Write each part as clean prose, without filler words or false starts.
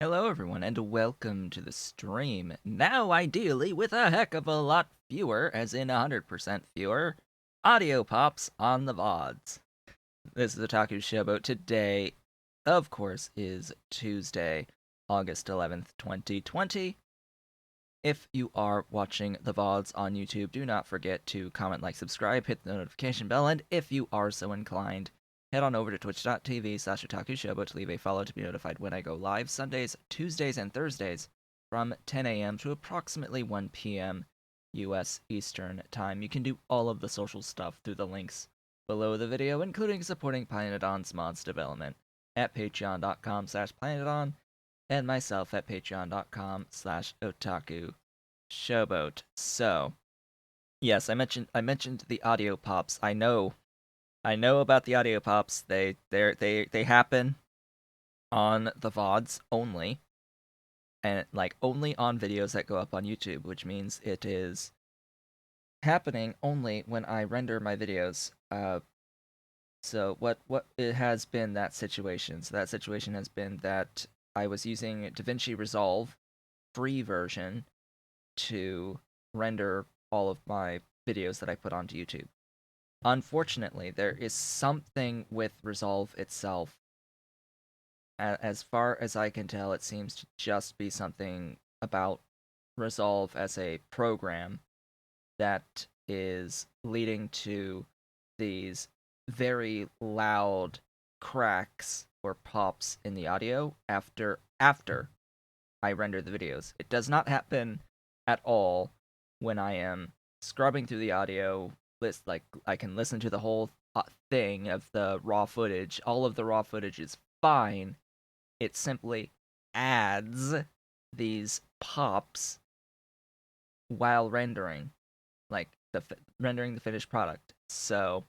Hello, everyone, and welcome to the stream. Now, ideally, with a heck of a lot fewer, as in 100% fewer, audio pops on the VODs. This is Otaku Showboat. Today, of course, is Tuesday, August 11th, 2020. If you are watching the VODs on YouTube, do not forget to comment, like, subscribe, hit the notification bell, and if you are so inclined, head on over to twitch.tv/otakushowboat to leave a follow to be notified when I go live Sundays, Tuesdays, and Thursdays from 10 a.m. to approximately 1 p.m. US Eastern Time. You can do all of the social stuff through the links below the video, including supporting Planeton's mods development at patreon.com/planeton and myself at patreon.com/otaku showboat. So, yes, I mentioned the audio pops. I know about the audio pops. They happen on the VODs only, and like only on videos that go up on YouTube, which means it is happening only when I render my videos. So what it has been that situation. So that situation has been that I was using DaVinci Resolve free version to render all of my videos that I put onto YouTube. Unfortunately, there is something with Resolve itself. As far as I can tell, it seems to just be something about Resolve as a program that is leading to these very loud cracks or pops in the audio after I render the videos. It does not happen at all when I am scrubbing through the audio list. Like, I can listen to the whole thing of the raw footage. All of the raw footage is fine. It simply adds these pops while rendering, like rendering the finished product. So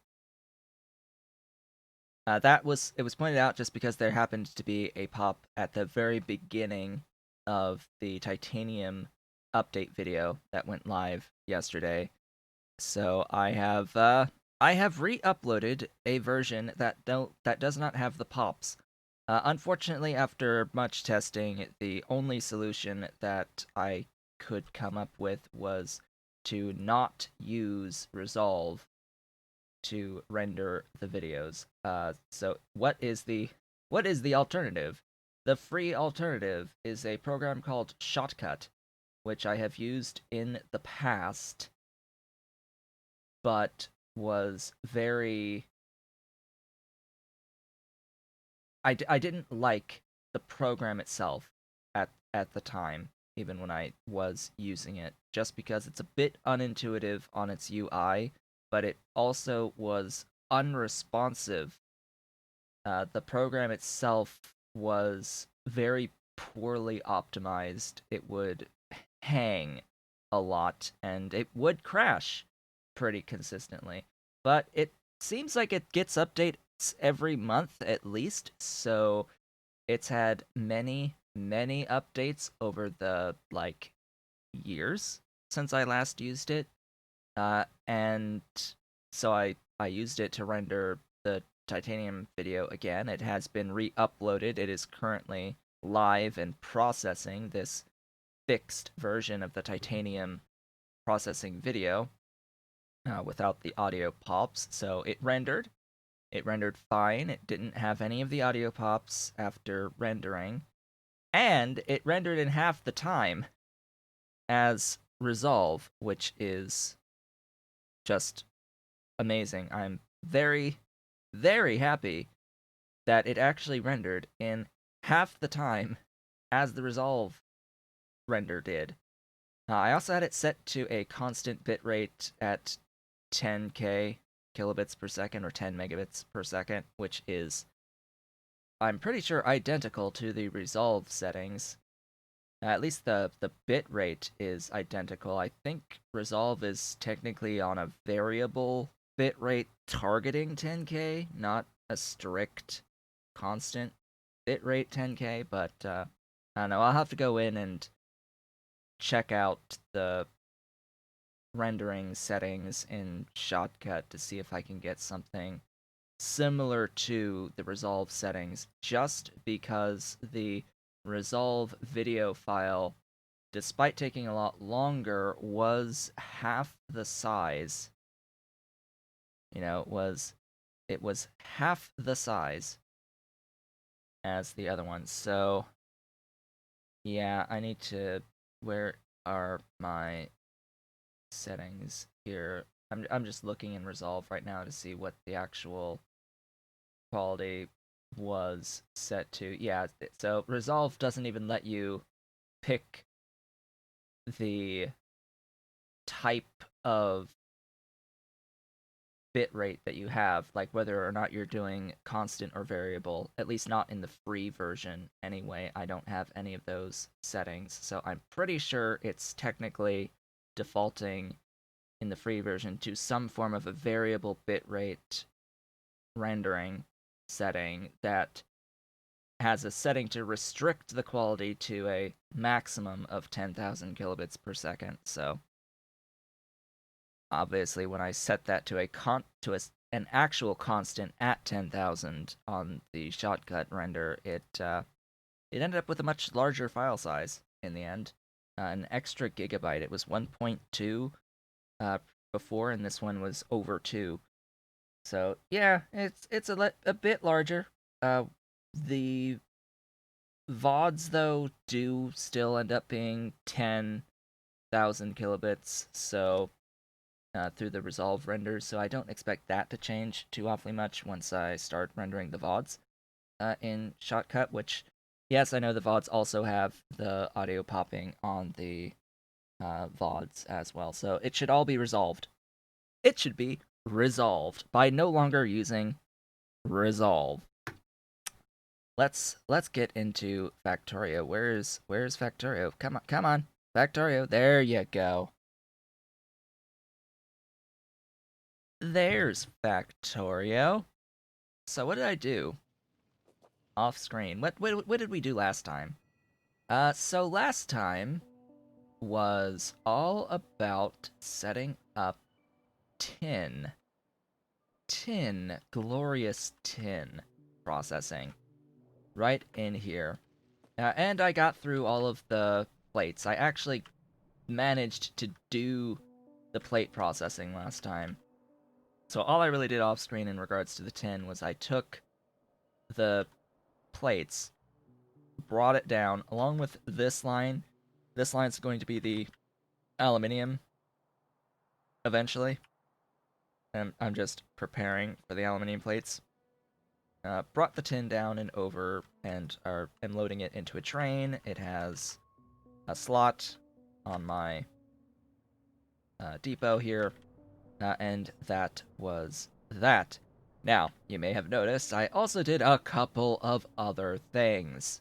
it was pointed out just because there happened to be a pop at the very beginning of the Titanium update video that went live yesterday. So I have re-uploaded a version that does not have the pops. Unfortunately, after much testing, the only solution that I could come up with was to not use Resolve to render the videos. So what is the alternative? The free alternative is a program called Shotcut, which I have used in the past, but was very. I didn't like the program itself at the time, even when I was using it, just because it's a bit unintuitive on its UI, but it also was unresponsive. The program itself was very poorly optimized. It would hang a lot and it would crash pretty consistently. But it seems like it gets updates every month at least, so it's had many updates over the years since I last used it. And so I used it to render the Titanium video again. It has been re-uploaded. It is currently live and processing this fixed version of the Titanium processing video without the audio pops. So it rendered. It rendered fine. It didn't have any of the audio pops after rendering. And it rendered in half the time as Resolve, which is just amazing. I'm very happy that it actually rendered in half the time as the Resolve render did. I also had it set to a constant bitrate at 10k kilobits per second or 10 megabits per second, which is, I'm pretty sure, identical to the Resolve settings. At least the bit rate is identical. I think Resolve is technically on a variable bit rate targeting 10k, not a strict constant bit rate 10k, but I don't know. I'll have to go in and check out the rendering settings in Shotcut to see if I can get something similar to the Resolve settings, just because the resolve video file, despite taking a lot longer, was half the size. You know, it was half the size as the other one. So yeah, I need to. Where are my settings here? I'm just looking in Resolve right now to see what the actual quality was set to. Yeah, so Resolve doesn't even let you pick the type of bit rate that you have, like whether or not you're doing constant or variable, at least not in the free version anyway. I don't have any of those settings, so I'm pretty sure it's technically defaulting in the free version to some form of a variable bitrate rendering setting that has a setting to restrict the quality to a maximum of 10,000 kilobits per second. So obviously, when I set that to an actual constant at 10,000 on the shortcut render, it ended up with a much larger file size in the end, an extra gigabyte. It was 1.2 before, and this one was over 2. So yeah, it's a bit larger. The VODs though do still end up being 10,000 kilobits, so through the resolve renders, so I don't expect that to change too awfully much once I start rendering the VODs in Shotcut, which, yes, I know the VODs also have the audio popping on the VODs as well, so it should all be resolved. It should be resolved by no longer using resolve. Let's get into Factorio. Where's Factorio? Come on, Factorio. There you go. There's Factorio. So what did I do off screen? What did we do last time? So last time was all about setting up tin, glorious tin processing right in here. And I got through all of the plates. I actually managed to do the plate processing last time. So all I really did off screen in regards to the tin was I took the plates, brought it down along with this line. This line's going to be the aluminium eventually. And I'm just preparing for the aluminium plates. Brought the tin down and over and am loading it into a train. It has a slot on my depot here, and that was that. Now, you may have noticed I also did a couple of other things.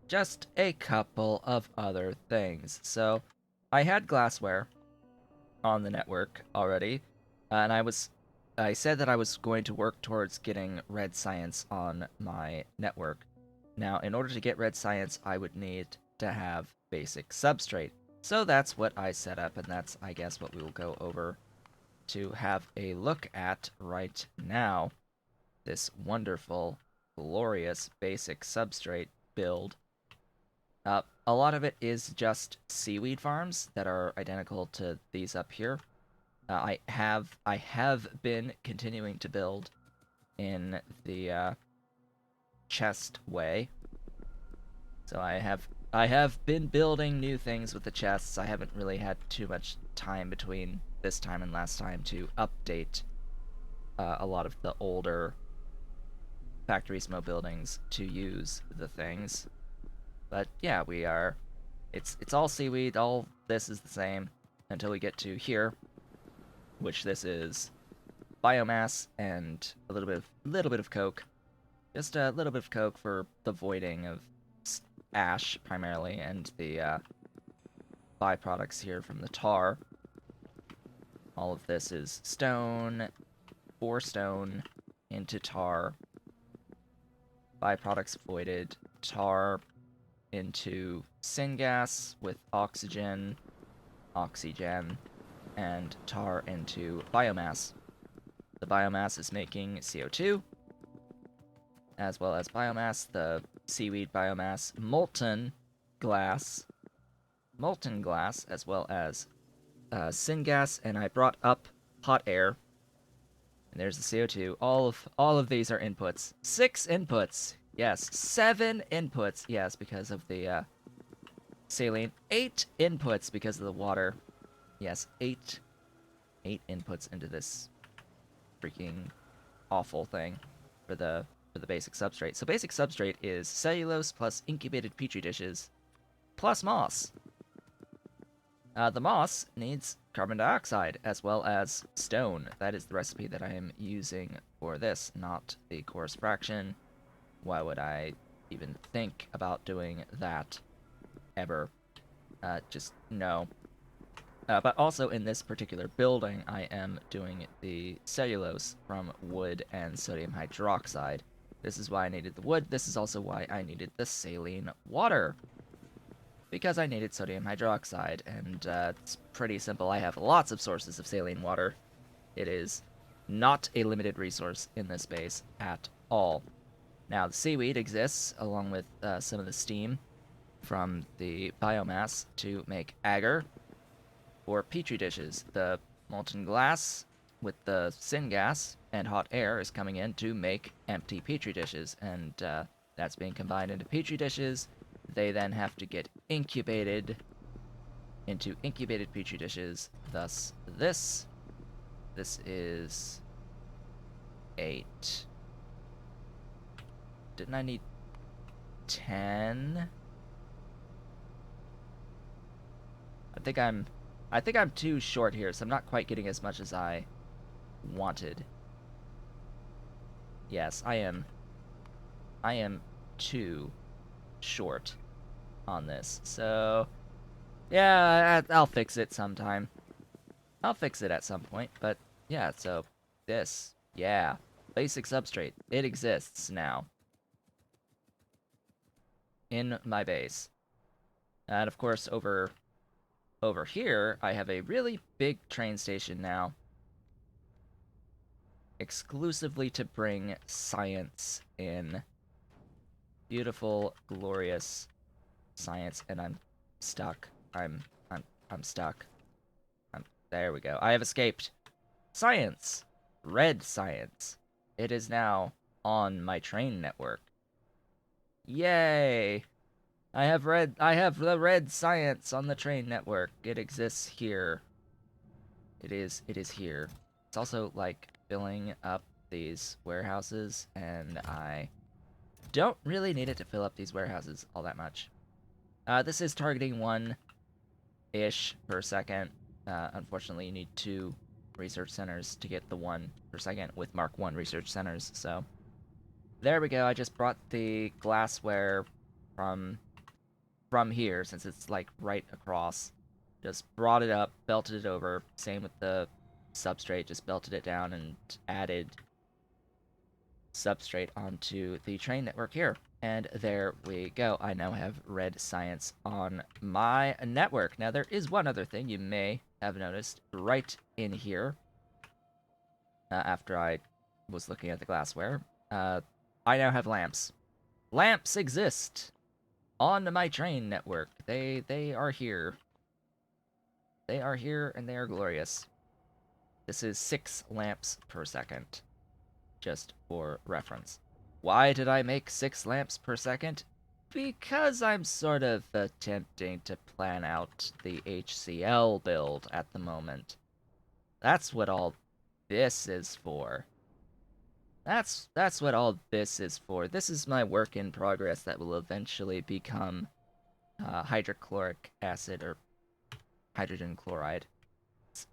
Just a couple of other things. So, I had glassware on the network already, and I said that I was going to work towards getting red science on my network. Now, in order to get red science, I would need to have basic substrate. So that's what I set up, and that's, I guess, what we will go over to have a look at right now. This wonderful, glorious basic substrate build. A lot of it is just seaweed farms that are identical to these up here. I have been continuing to build in the chest way. So I have been building new things with the chests. I haven't really had too much time between this time and last time to update a lot of the older factory smoke buildings to use the things. But yeah, we are. It's all seaweed. All this is the same until we get to here, which this is biomass and a little bit of coke. Just a little bit of coke for the voiding of ash primarily, and the byproducts here from the tar. All of this is stone, or stone into tar. Byproducts voided, tar into syngas with oxygen, and tar into biomass. The biomass is making CO2, as well as biomass. The seaweed biomass, molten glass, as well as syngas, and I brought up hot air. And there's the CO2. All of these are inputs. 6 inputs. Yes, 7 inputs. Yes, because of the saline. 8 inputs because of the water. Yes, 8 inputs into this freaking awful thing for the basic substrate. So basic substrate is cellulose plus incubated petri dishes plus moss. The moss needs carbon dioxide as well as stone. That is the recipe that I am using for this, not the coarse fraction. Why would I even think about doing that ever? Just no. But also in this particular building, I am doing the cellulose from wood and sodium hydroxide. This is why I needed the wood. This is also why I needed the saline water. Because I needed sodium hydroxide, and it's pretty simple. I have lots of sources of saline water. It is not a limited resource in this base at all. Now, the seaweed exists along with some of the steam from the biomass to make agar for petri dishes. The molten glass with the syngas and hot air is coming in to make empty petri dishes, and that's being combined into petri dishes. They then have to get incubated into incubated petri dishes. Thus, this is 8. Didn't I need 10? I think I'm too short here, so I'm not quite getting as much as I wanted. Yes, I am too short on this. So, yeah, I'll fix it sometime. I'll fix it at some point, but yeah, so this, yeah, basic substrate. It exists now in my base. And of course, over here, I have a really big train station now, exclusively to bring science in. Beautiful, glorious science, and I'm stuck. I'm stuck. There we go. I have escaped. Science. Red science. It is now on my train network. Yay! I have the red science on the train network. It exists here. It is here. It's also like filling up these warehouses, and I don't really need it to fill up these warehouses all that much. This is targeting 1-ish per second. Unfortunately, you need 2 research centers to get the 1 per second with Mark 1 research centers, so there we go. I just brought the glassware from here, since it's like right across. Just brought it up, belted it over. Same with the substrate, just belted it down and added substrate onto the train network here. And there we go. I now have red science on my network. Now, there is one other thing you may have noticed right in here. After I was looking at the glassware, I now have lamps. Lamps exist on my train network. They are here. They are here, and they are glorious. This is 6 lamps per second, just for reference. Why did I make 6 lamps per second? Because I'm sort of attempting to plan out the HCl build at the moment. That's what all this is for. That's what all this is for. This is my work in progress that will eventually become hydrochloric acid, or hydrogen chloride.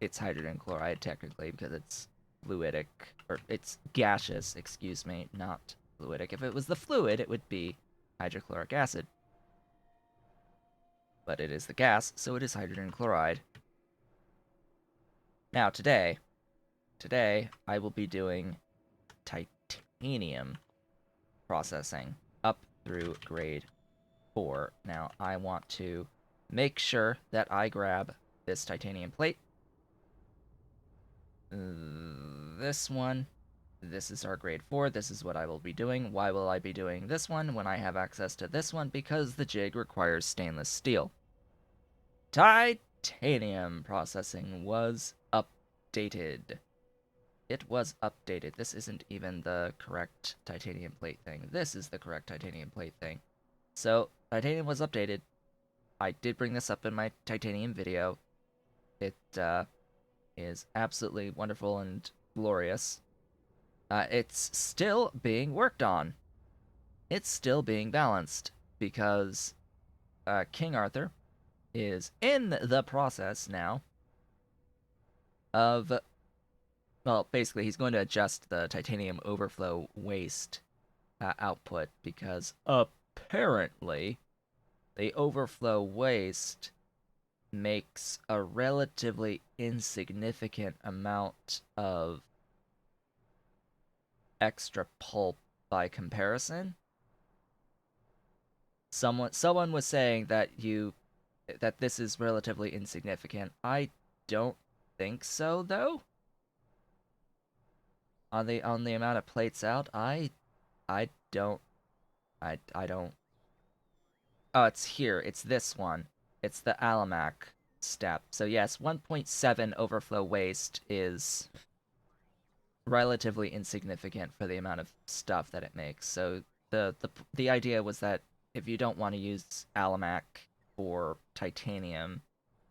It's hydrogen chloride technically because it's fluidic, or it's gaseous, excuse me, not fluidic. If it was the fluid, it would be hydrochloric acid. But it is the gas, so it is hydrogen chloride. Now, today, I will be doing titanium processing up through grade 4. Now, I want to make sure that I grab this titanium plate, this one, this is our grade 4, this is what I will be doing. Why will I be doing this one when I have access to this one? Because the jig requires stainless steel. Titanium processing was updated. It was updated. This isn't even the correct titanium plate thing. This is the correct titanium plate thing. So, titanium was updated. I did bring this up in my titanium video. It is absolutely wonderful and glorious. It's still being worked on. It's still being balanced because King Arthur is in the process now of, well, basically he's going to adjust the titanium overflow waste output because apparently the overflow waste makes a relatively insignificant amount of extra pulp by comparison. Someone was saying that this is relatively insignificant. I don't think so though. On the amount of plates out, I don't I don't. Oh, it's here. It's this one. It's the Alamac step. So yes, 1.7 overflow waste is relatively insignificant for the amount of stuff that it makes. So the idea was that if you don't want to use Alamac for titanium,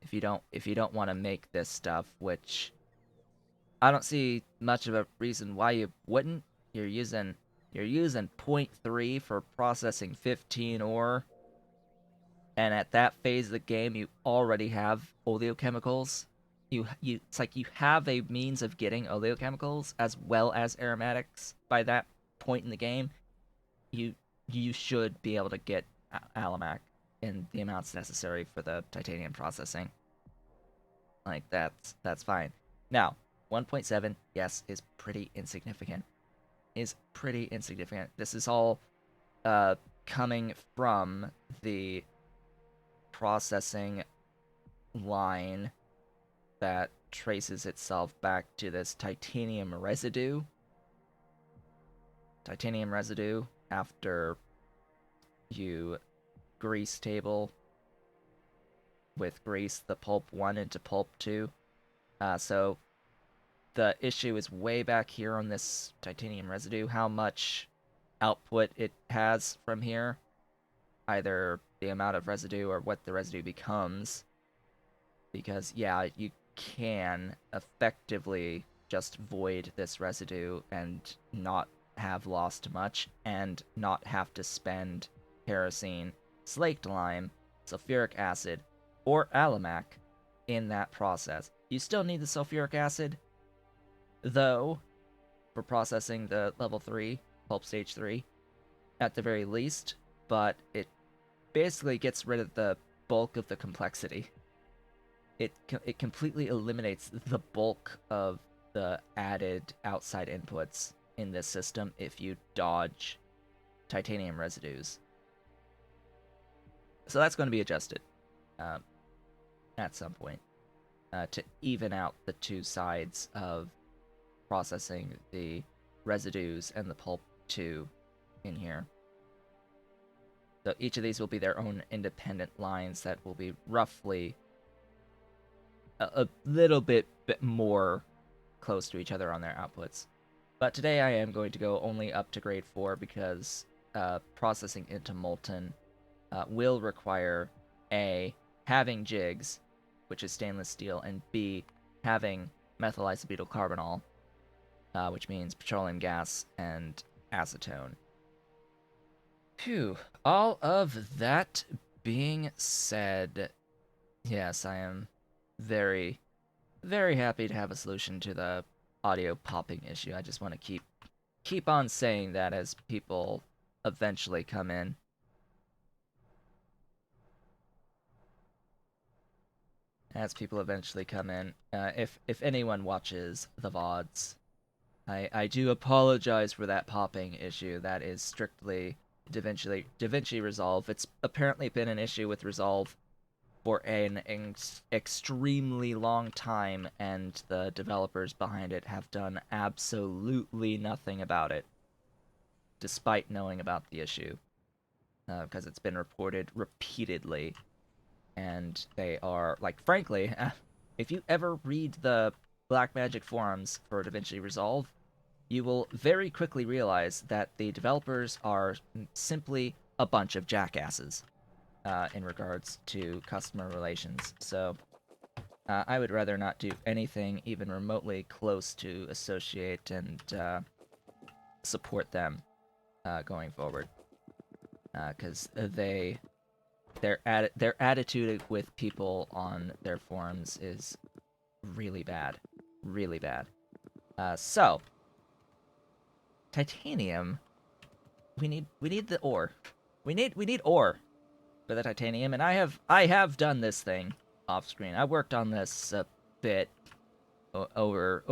if you don't want to make this stuff, which I don't see much of a reason why you wouldn't. You're using zero point 0.3 for processing 15 ore, and at that phase of the game you already have oleochemicals. It's like you have a means of getting oleochemicals as well as aromatics by that point in the game. You you should be able to get Alamac in the amounts necessary for the titanium processing. Like that's fine. Now, 1.7, yes, is pretty insignificant. Is pretty insignificant. This is all coming from the processing line that traces itself back to this titanium residue. Titanium residue after you grease table with grease the pulp 1 into pulp 2. So the issue is way back here on this titanium residue, how much output it has from here, either the amount of residue or what the residue becomes. Because, yeah, you can effectively just void this residue and not have lost much, and not have to spend kerosene, slaked lime, sulfuric acid, or Alamac in that process. You still need the sulfuric acid, though, for processing the level 3, pulp stage 3, at the very least, but it basically gets rid of the bulk of the complexity. It completely eliminates the bulk of the added outside inputs in this system if you dodge titanium residues. So that's going to be adjusted at some point to even out the two sides of processing the residues and the pulp 2 in here. So each of these will be their own independent lines that will be roughly a little bit more close to each other on their outputs. But today I am going to go only up to grade 4 because processing into molten will require A, having jigs, which is stainless steel, and B, having methyl isobutyl carbonyl, which means petroleum gas and acetone. Phew. All of that being said, yes, I am very, very happy to have a solution to the audio popping issue. I just want to keep on saying that as people eventually come in. If anyone watches the VODs, I do apologize for that popping issue. That is strictly DaVinci Resolve. It's apparently been an issue with Resolve for an extremely long time, and the developers behind it have done absolutely nothing about it, despite knowing about the issue, because it's been reported repeatedly, and they are, like, frankly, if you ever read the Blackmagic forums for DaVinci Resolve, you will very quickly realize that the developers are simply a bunch of jackasses in regards to customer relations. So I would rather not do anything even remotely close to associate and support them going forward, because their attitude with people on their forums is really bad, really bad. So titanium, we need the ore. We need ore for the titanium, and I have done this thing off screen. I worked on this a bit over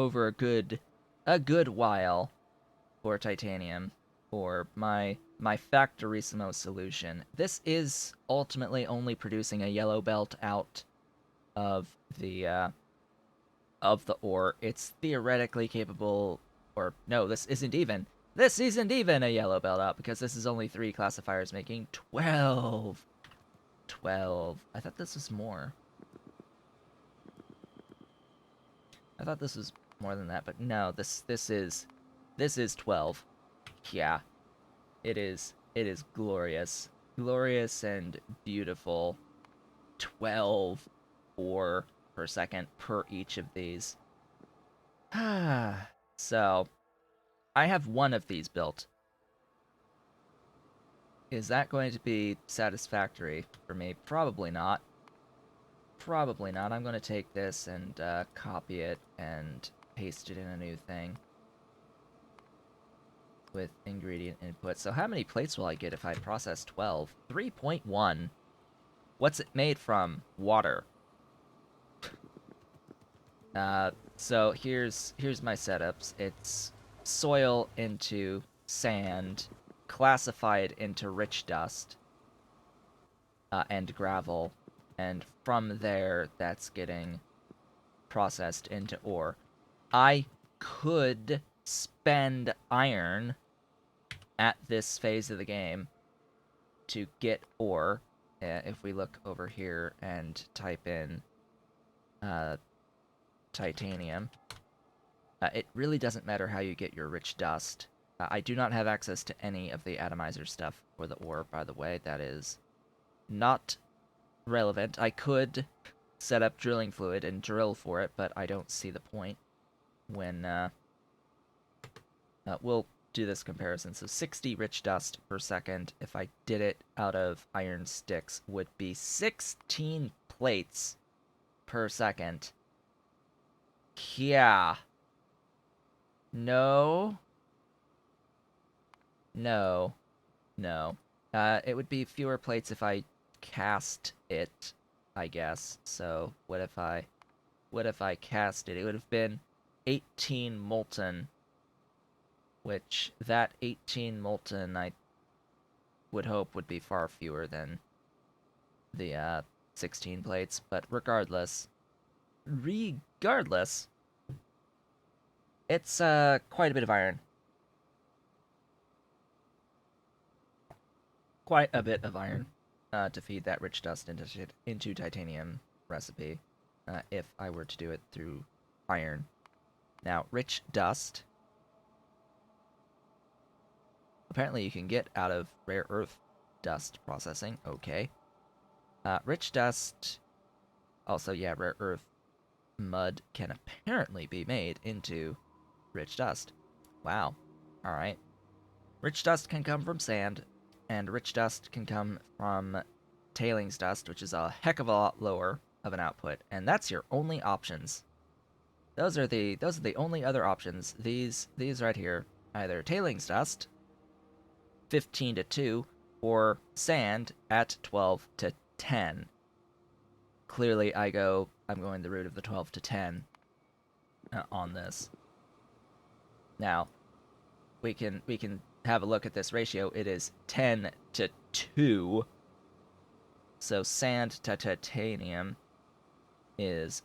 a good while for titanium for my Factorissimo solution. This is ultimately only producing a yellow belt out of the ore. It's theoretically capable, or no, this isn't even a yellow belt out, because this is only 3 classifiers making 12. 12. I thought this was more. I thought this was more than that, but no, this is 12. Yeah. It is glorious. Glorious and beautiful. 12 ore per second per each of these. So, I have one of these built. Is that going to be satisfactory for me? Probably not. Probably not. I'm going to take this and copy it and paste it in a new thing with ingredient input. So how many plates will I get if I process 12? 3.1. What's it made from? Water. So here's my setups. It's soil into sand, classified into rich dust, and gravel, and from there that's getting processed into ore. I could spend iron at this phase of the game to get ore. If we look over here and type in titanium, it really doesn't matter how you get your rich dust. I do not have access to any of the atomizer stuff for the ore, by the way. That is not relevant. I could set up drilling fluid and drill for it, but I don't see the point when we'll do this comparison. So 60 rich dust per second, if I did it out of iron sticks, would be 16 plates per second. Yeah. No. No. No. It would be fewer plates if I cast it, I guess. So what if I cast it? It would have been 18 molten, which that 18 molten I would hope would be far fewer than the 16 plates, but regardless, it's quite a bit of iron. Quite a bit of iron to feed that rich dust into titanium recipe, if I were to do it through iron. Now, rich dust, apparently you can get out of rare earth dust processing. Okay. Rich dust, also, yeah, rare earth mud can apparently be made into rich dust. Wow. Alright. Rich dust can come from sand, and rich dust can come from tailings dust, which is a heck of a lot lower of an output, and that's your only options. Those are the only other options. These right here, either tailings dust, 15 to 2, or sand at 12 to 10. Clearly, I'm going the route of the 12 to 10 on this. Now, we can have a look at this ratio. It is 10 to 2. So sand to titanium is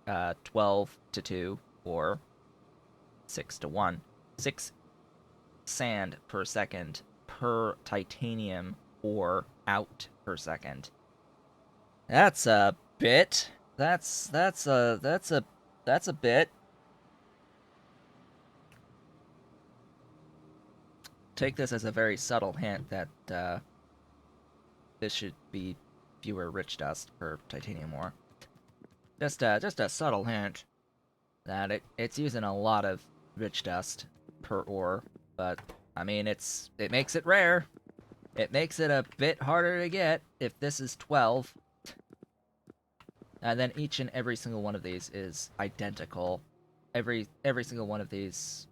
12 to 2 or 6 to 1. 6 sand per second per titanium ore out per second. That's a bit. That's a bit. Take this as a very subtle hint that this should be fewer rich dust per titanium ore. Just a subtle hint that it's using a lot of rich dust per ore, but I mean it makes it rare. It makes it a bit harder to get if this is 12. And then each and every single one of these is identical. Every single one of these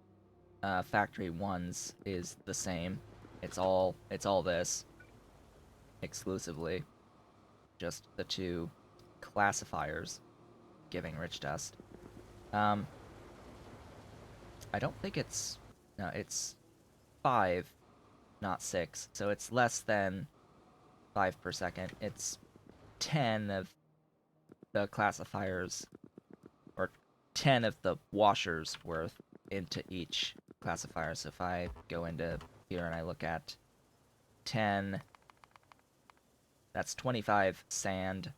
factory ones is the same. It's all this exclusively. Just the two classifiers giving rich dust. I don't think it's no, it's 5, not 6. So it's less than 5 per second. It's 10 of the classifiers, or 10 of the washers worth into each classifier. So if I go into here and I look at 10, that's 25 sand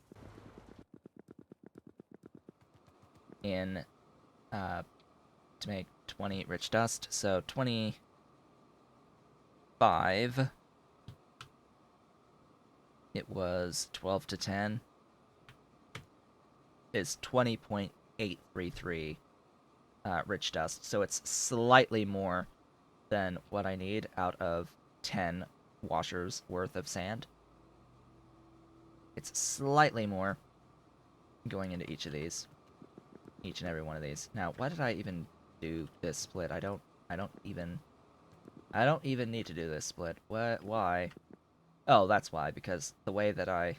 in to make 20 rich dust. So 25, it was 12 to 10, is 20.833 rich dust. So it's slightly more than what I need out of 10 washers worth of sand. It's slightly more going into each of these. Each and every one of these. Now, why did I even do this split? I don't even need to do this split. What? Why? Oh, that's why. Because the way that I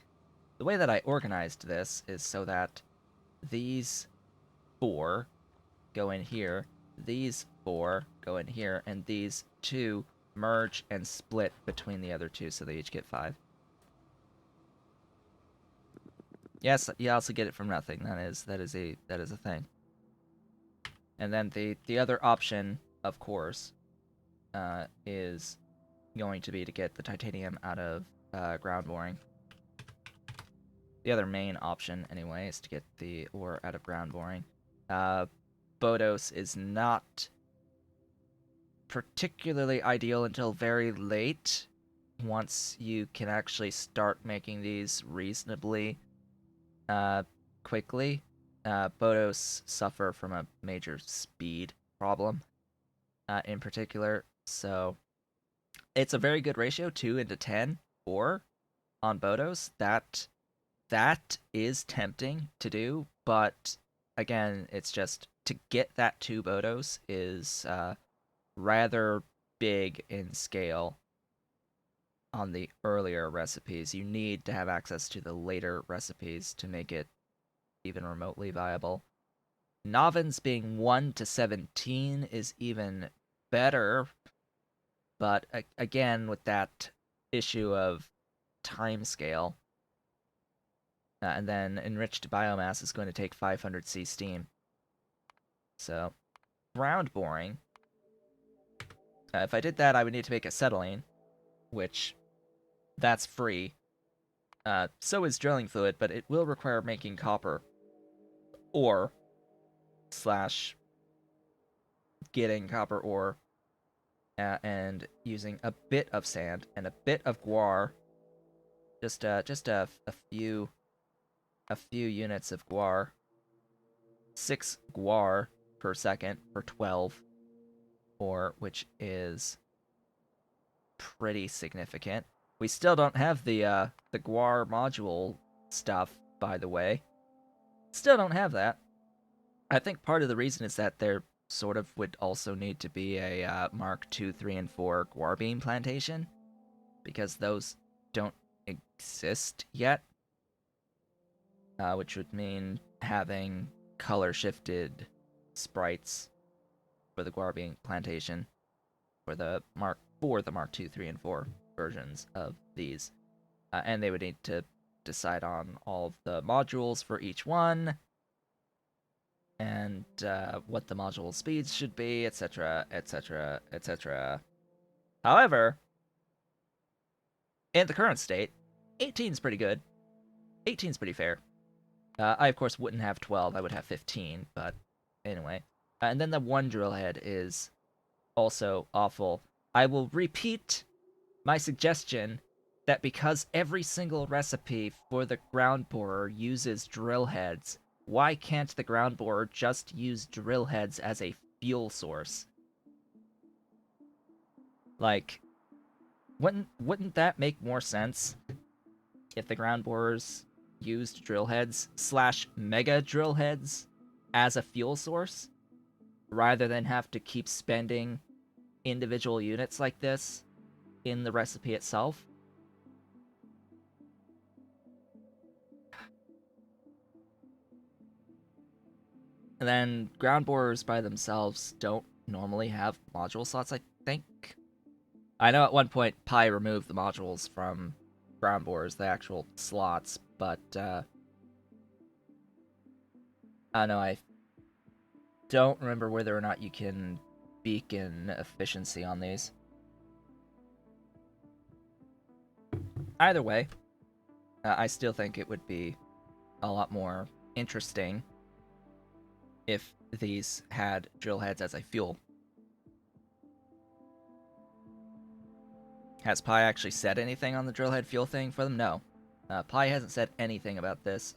organized this is so that these 4 go in here, these 4 go in here, and these 2 merge and split between the other 2, so they each get 5. Yes, you also get it from nothing. That is a thing. And then the other option, of course, is going to be to get the titanium out of ground boring. The other main option, anyway, is to get the ore out of ground boring. Bodos is not particularly ideal until very late. Once you can actually start making these reasonably quickly, Bodos suffer from a major speed problem in particular. So it's a very good ratio, 2 into 10 ore on Bodos. That is tempting to do, but again, it's just to get that 2 Bodos is rather big in scale on the earlier recipes. You need to have access to the later recipes to make it even remotely viable. Novins being 1 to 17 is even better, but again, with that issue of time scale, and then enriched biomass is going to take 500 C steam. So, ground boring. If I did that, I would need to make acetylene, which that's free. So is drilling fluid, but it will require making copper ore slash getting copper ore and using a bit of sand and a bit of guar. Just a few units of guar. 6 guar per second for 12 ore, which is pretty significant. We still don't have the guar module stuff, by the way. Still don't have that. I think part of the reason is that there sort of would also need to be a Mark 2, 3, and 4 guar bean plantation, because those don't exist yet, which would mean having color-shifted sprites for the guar bean plantation for the Mark 2, 3, and 4 versions of these, and they would need to decide on all of the modules for each one, and what the module speeds should be, etc., etc., etc. However, in the current state, 18 is pretty good. 18 is pretty fair. I, of course, wouldn't have 12. I would have 15, but anyway. And then the one drill head is also awful. I will repeat my suggestion that because every single recipe for the ground borer uses drill heads, why can't the ground borer just use drill heads as a fuel source? Like, wouldn't that make more sense if the ground borers used drill heads slash mega drill heads as a fuel source rather than have to keep spending individual units like this in the recipe itself? And then ground borers by themselves don't normally have module slots, I think. I know at one point Pi removed the modules from ground borers, the actual slots, but I don't know, I don't remember whether or not you can beacon efficiency on these. Either way, I still think it would be a lot more interesting if these had drill heads as a fuel. Has Pi actually said anything on the drill head fuel thing for them? No. Pi hasn't said anything about this.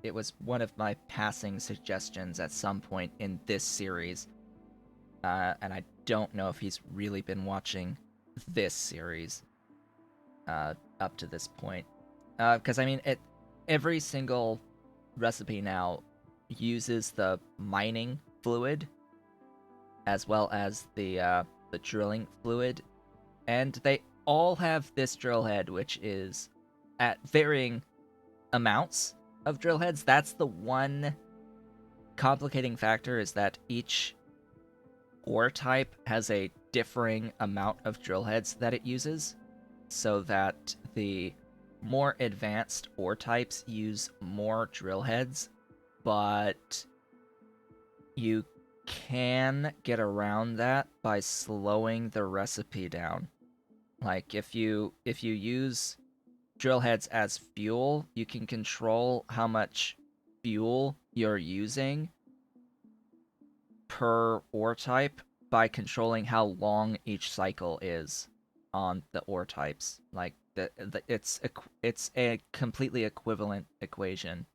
It was one of my passing suggestions at some point in this series, and I don't know if he's really been watching this series up to this point. Because I mean, every single recipe now uses the mining fluid as well as the drilling fluid, and they all have this drill head, which is at varying amounts of drill heads. That's the one complicating factor, is that each ore type has a differing amount of drill heads that it uses, so that the more advanced ore types use more drill heads, but you can get around that by slowing the recipe down. Like if you use drill heads as fuel, you can control how much fuel you're using per ore type by controlling how long each cycle is on the ore types. Like it's a completely equivalent equation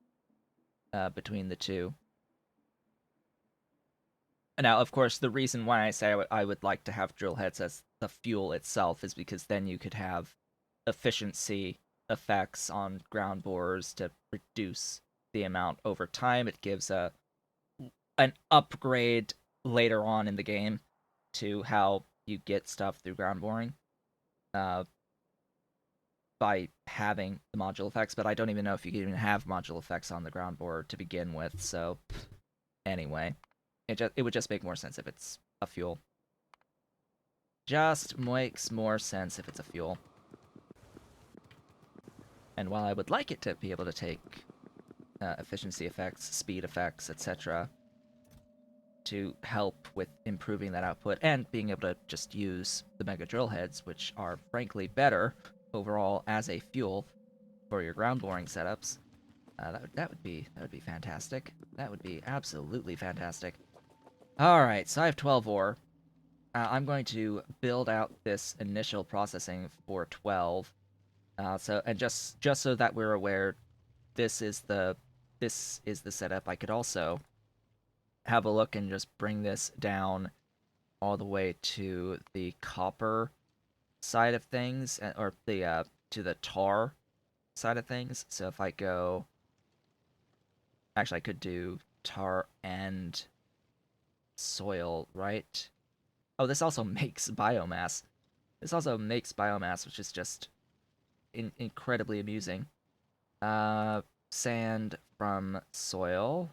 between the two. Now, of course, the reason why I say I would like to have drill heads as the fuel itself is because then you could have efficiency effects on ground borers to reduce the amount over time. It gives an upgrade later on in the game to how you get stuff through ground boring uh, by having the module effects. But I don't even know if you can even have module effects on the ground borer to begin with. So anyway, it would just make more sense if it's a fuel. Just makes more sense if it's a fuel. And while I would like it to be able to take efficiency effects, speed effects, etc., to help with improving that output and being able to just use the mega drill heads, which are frankly better overall as a fuel for your ground boring setups, that would be fantastic. That would be absolutely fantastic. All right, so I have 12 ore. I'm going to build out this initial processing for 12. And just so that we're aware, this is the setup. I could also have a look and just bring this down all the way to the copper side of things, or the to the tar side of things. So if I go, actually, I could do tar and soil, right? Oh, this also makes biomass. This also makes biomass, which is just incredibly amusing. Sand from soil.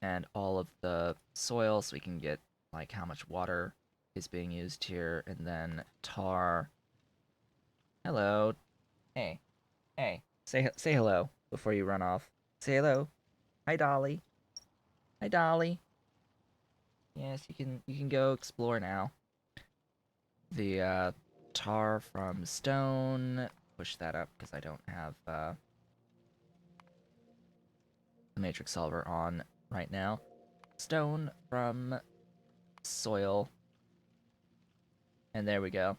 And all of the soil, so we can get like how much water is being used here, and then tar. Hello. Hey, hey, say hello before you run off. Say hello. Hi, Dolly. Hi, Dolly. Yes, you can go explore now. The tar from stone. Push that up because I don't have the matrix solver on right now. Stone from soil. And there we go.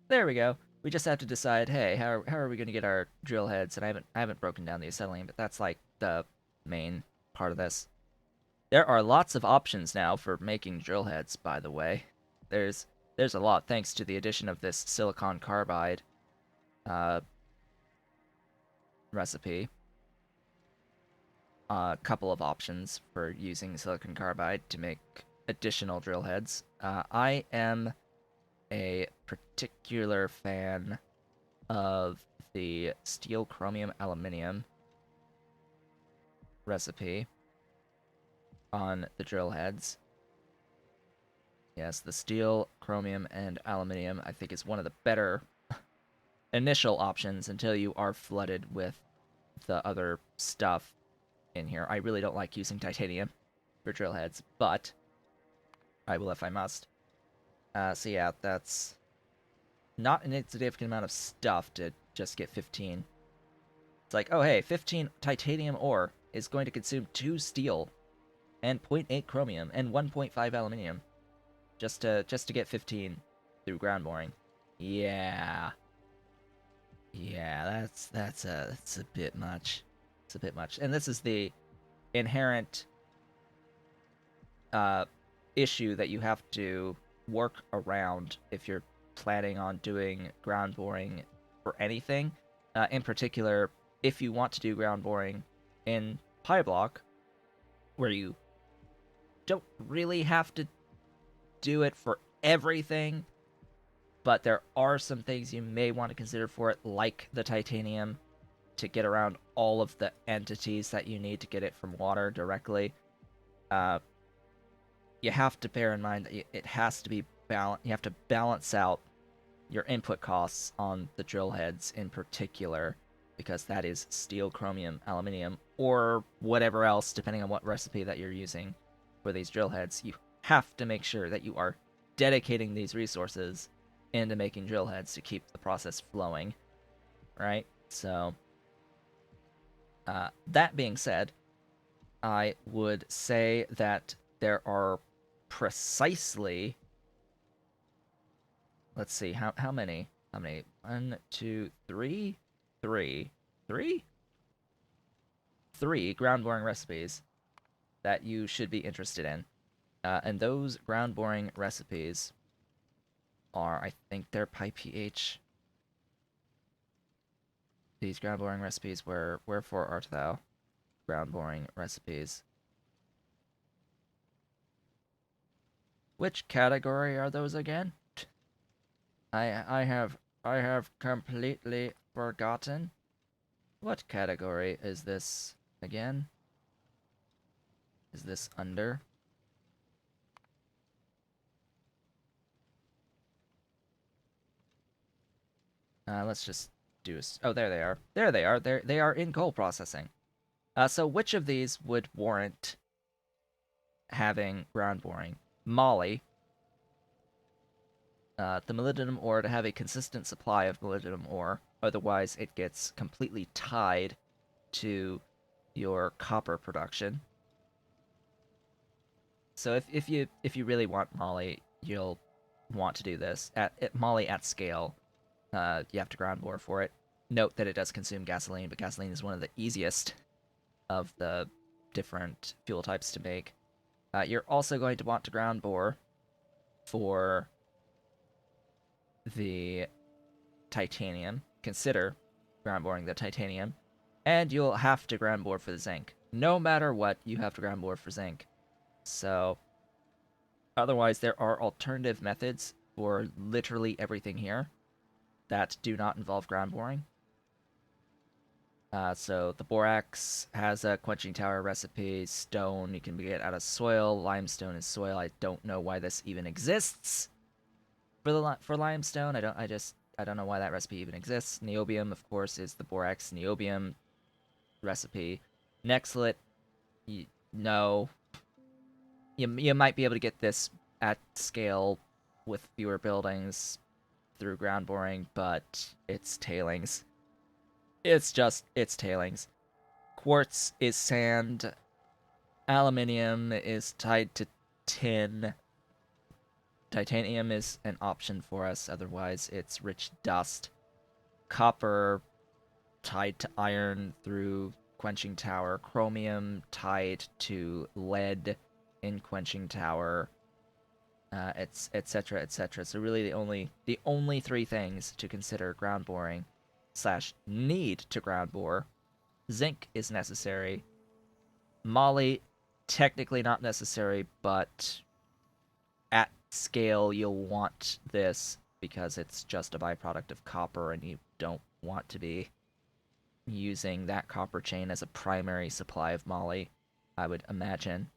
There we go. We just have to decide, hey, how are we going to get our drill heads? And I haven't broken down the acetylene, but that's like the main part of this. There are lots of options now for making drill heads, by the way. There's there's a lot thanks to the addition of this silicon carbide uh, recipe. A couple of options for using silicon carbide to make additional drill heads. I am a particular fan of the steel chromium aluminium recipe on the drill heads. Yes, the steel, chromium, and aluminium I think is one of the better initial options until you are flooded with the other stuff in here. I really don't like using titanium for drill heads, but I will if I must. So yeah, that's not an insignificant amount of stuff to just get 15. It's like, oh hey, 15 titanium ore is going to consume 2 steel and zero point 0.8 chromium and 1.5 aluminium just to get 15 through ground boring. Yeah. Yeah, that's a bit much. It's a bit much. And this is the inherent uh issue that you have to work around if you're planning on doing ground boring for anything. In particular, if you want to do ground boring in PyBlock, where you don't really have to do it for everything, but there are some things you may want to consider for it, like the titanium, to get around all of the entities that you need to get it from water directly. Uh, you have to bear in mind that it has to be balanced. You have to balance out your input costs on the drill heads in particular, because that is steel, chromium, aluminium, or whatever else, depending on what recipe that you're using for these drill heads. You have to make sure that you are dedicating these resources into making drill heads to keep the process flowing, right? So, that being said, I would say that there are precisely, let's see, how many, one, two, three, three, three ground boring recipes that you should be interested in. And those ground boring recipes are, I think they're PyPH. These ground boring recipes, wherefore art thou? Ground boring recipes. Which category are those again? I have completely forgotten. What category is this again? Is this under? Let's just do a. Oh, there they are. There they are. They are in coal processing. So which of these would warrant having ground boring? Moly, the molybdenum ore to have a consistent supply of molybdenum ore, otherwise it gets completely tied to your copper production. So if you really want moly, you'll want to do this at moly at scale. You have to ground bore for it. Note that it does consume gasoline, but gasoline is one of the easiest of the different fuel types to make. You're also going to want to ground bore for the titanium. Consider ground boring the titanium. And you'll have to ground bore for the zinc. No matter what, you have to ground bore for zinc. So, otherwise, there are alternative methods for literally everything here that do not involve ground boring. So the borax has a quenching tower recipe. Stone you can get out of soil. Limestone is soil. I don't know why this even exists for limestone. I I don't know why that recipe even exists. Niobium, of course, is the borax niobium recipe. Nextlit, no. You might be able to get this at scale with fewer buildings through ground boring, but it's tailings. It's tailings. Quartz is sand. Aluminium is tied to tin. Titanium is an option for us, otherwise it's rich dust. Copper tied to iron through quenching tower. Chromium tied to lead in quenching tower. Etc. etc. So really the only three things to consider ground boring / need to ground bore. Zinc is necessary. Moly, technically not necessary, but at scale you'll want this because it's just a byproduct of copper and you don't want to be using that copper chain as a primary supply of moly, I would imagine.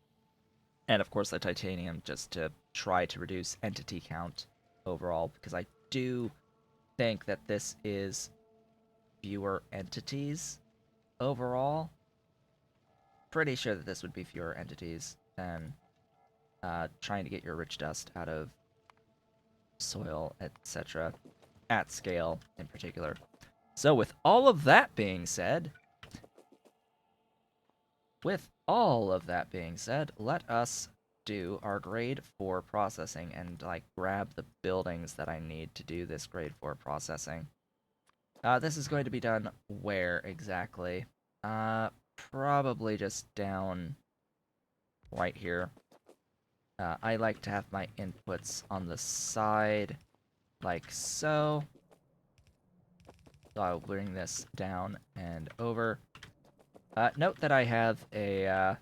And of course the titanium just to try to reduce entity count overall, because I do think that this is fewer entities overall. Pretty sure that this would be fewer entities than trying to get your rich dust out of soil, etc. At scale in particular. So with all of that being said, let us do our grade 4 processing and grab the buildings that I need to do this grade 4 processing. This is going to be done where exactly? Probably just down right here. I like to have my inputs on the side, like so. So I'll bring this down and over. Note that I have a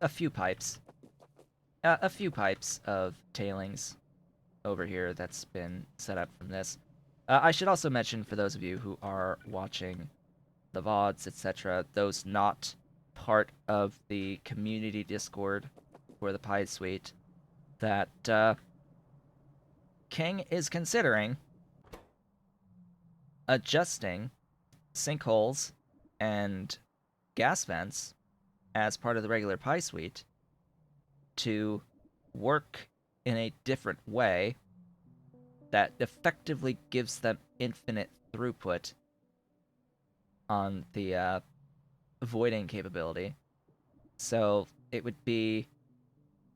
few pipes. A few pipes of tailings over here that's been set up from this. I should also mention, for those of you who are watching the VODs, etc., those not part of the community Discord for the Pi Suite, that King is considering adjusting sinkholes and gas vents as part of the regular Pi Suite to work in a different way that effectively gives them infinite throughput on the voiding capability. So it would be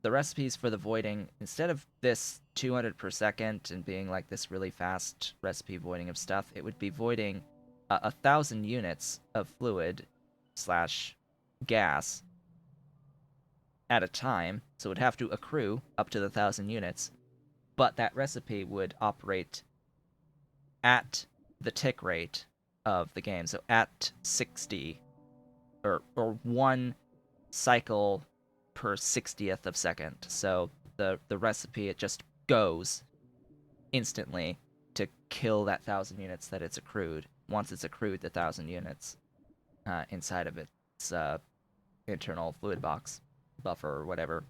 the recipes for the voiding, instead of this 200 per second and being like this really fast recipe voiding of stuff, it would be voiding 1,000 units of fluid / gas at a time. So it would have to accrue up to the 1,000 units, but that recipe would operate at the tick rate of the game. So at 60 or 1 cycle per 60th of second. So the recipe, it just goes instantly to kill that 1,000 units that it's accrued. Once it's accrued the 1,000 units inside of its internal fluid box buffer or whatever.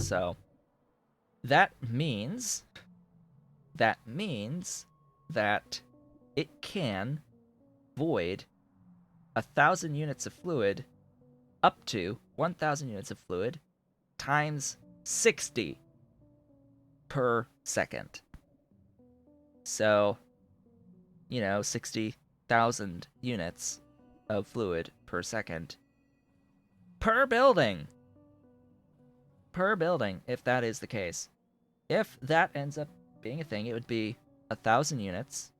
So that means that it can void 1,000 units of fluid up to 1,000 units of fluid times 60 per second. So, 60,000 units of fluid per second per building. Per building, if that is the case. If that ends up being a thing, it would be 1,000 units.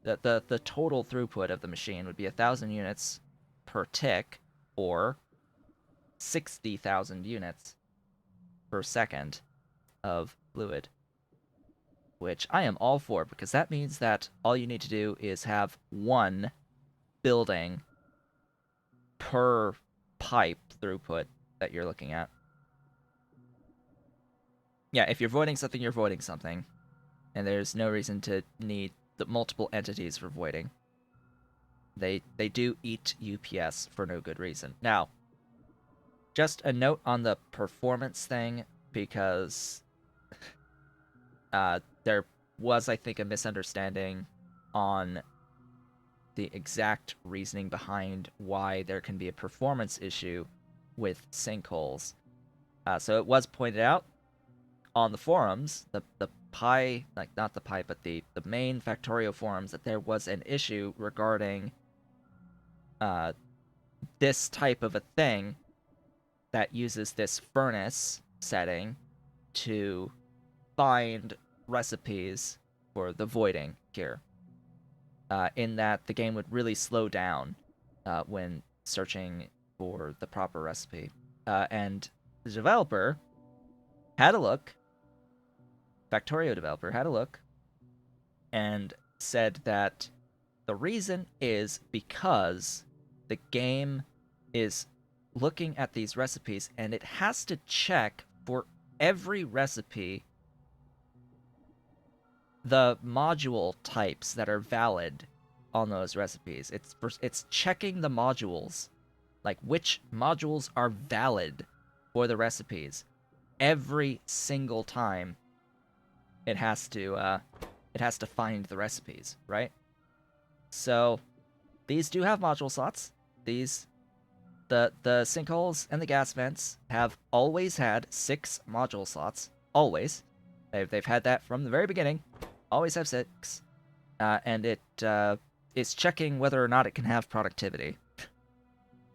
The total throughput of the machine would be 1,000 units per tick, or 60,000 units per second of fluid, which I am all for, because that means that all you need to do is have one building per pipe throughput that you're looking at. Yeah, if you're voiding something, you're voiding something, and there's no reason to need the multiple entities for voiding. They do eat UPS for no good reason. Now, just a note on the performance thing, because they're was, I think, a misunderstanding on the exact reasoning behind why there can be a performance issue with sinkholes. So it was pointed out on the forums, the Pi, like not the Pi, but the main Factorio forums, that there was an issue regarding uh, this type of a thing that uses this furnace setting to find recipes for the voiding here. In that the game would really slow down when searching for the proper recipe. And the developer had a look, Factorio developer had a look, and said that the reason is because the game is looking at these recipes and it has to check for every recipe the module types that are valid on those recipes. It's checking the modules, like which modules are valid for the recipes every single time it has to find the recipes, right? So these do have module slots. These the sinkholes and the gas vents have always had 6 module slots. Always. They've had that from the very beginning. Always have 6. And it is checking whether or not it can have productivity.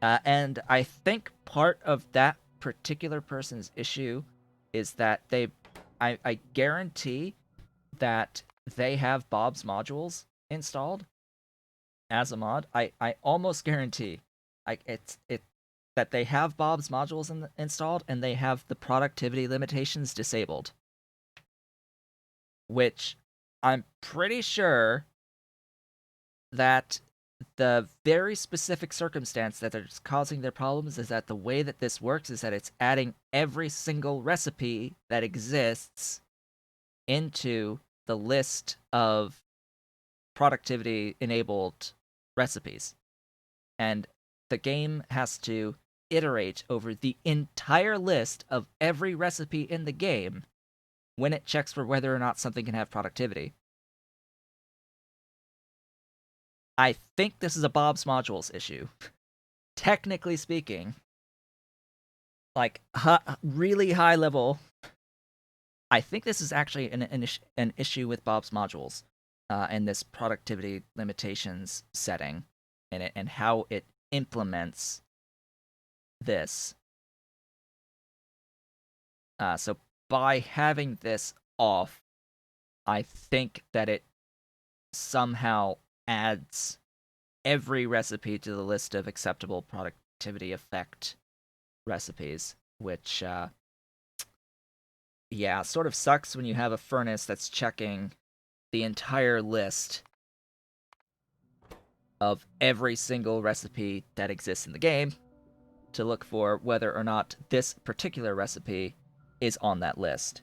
And I think part of that particular person's issue is that I guarantee that they have Bob's modules installed as a mod. I almost guarantee it that they have Bob's modules installed and they have the productivity limitations disabled, which I'm pretty sure that the very specific circumstance that is causing their problems is that the way that this works is that it's adding every single recipe that exists into the list of productivity enabled recipes. And the game has to iterate over the entire list of every recipe in the game when it checks for whether or not something can have productivity. I think this is a Bob's Modules issue. Technically speaking, like really high level, I think this is actually an issue with Bob's Modules and this productivity limitations setting in it and how it implements this. So by having this off, I think that it somehow adds every recipe to the list of acceptable productivity effect recipes, which, yeah, sort of sucks when you have a furnace that's checking the entire list of every single recipe that exists in the game to look for whether or not this particular recipe is on that list.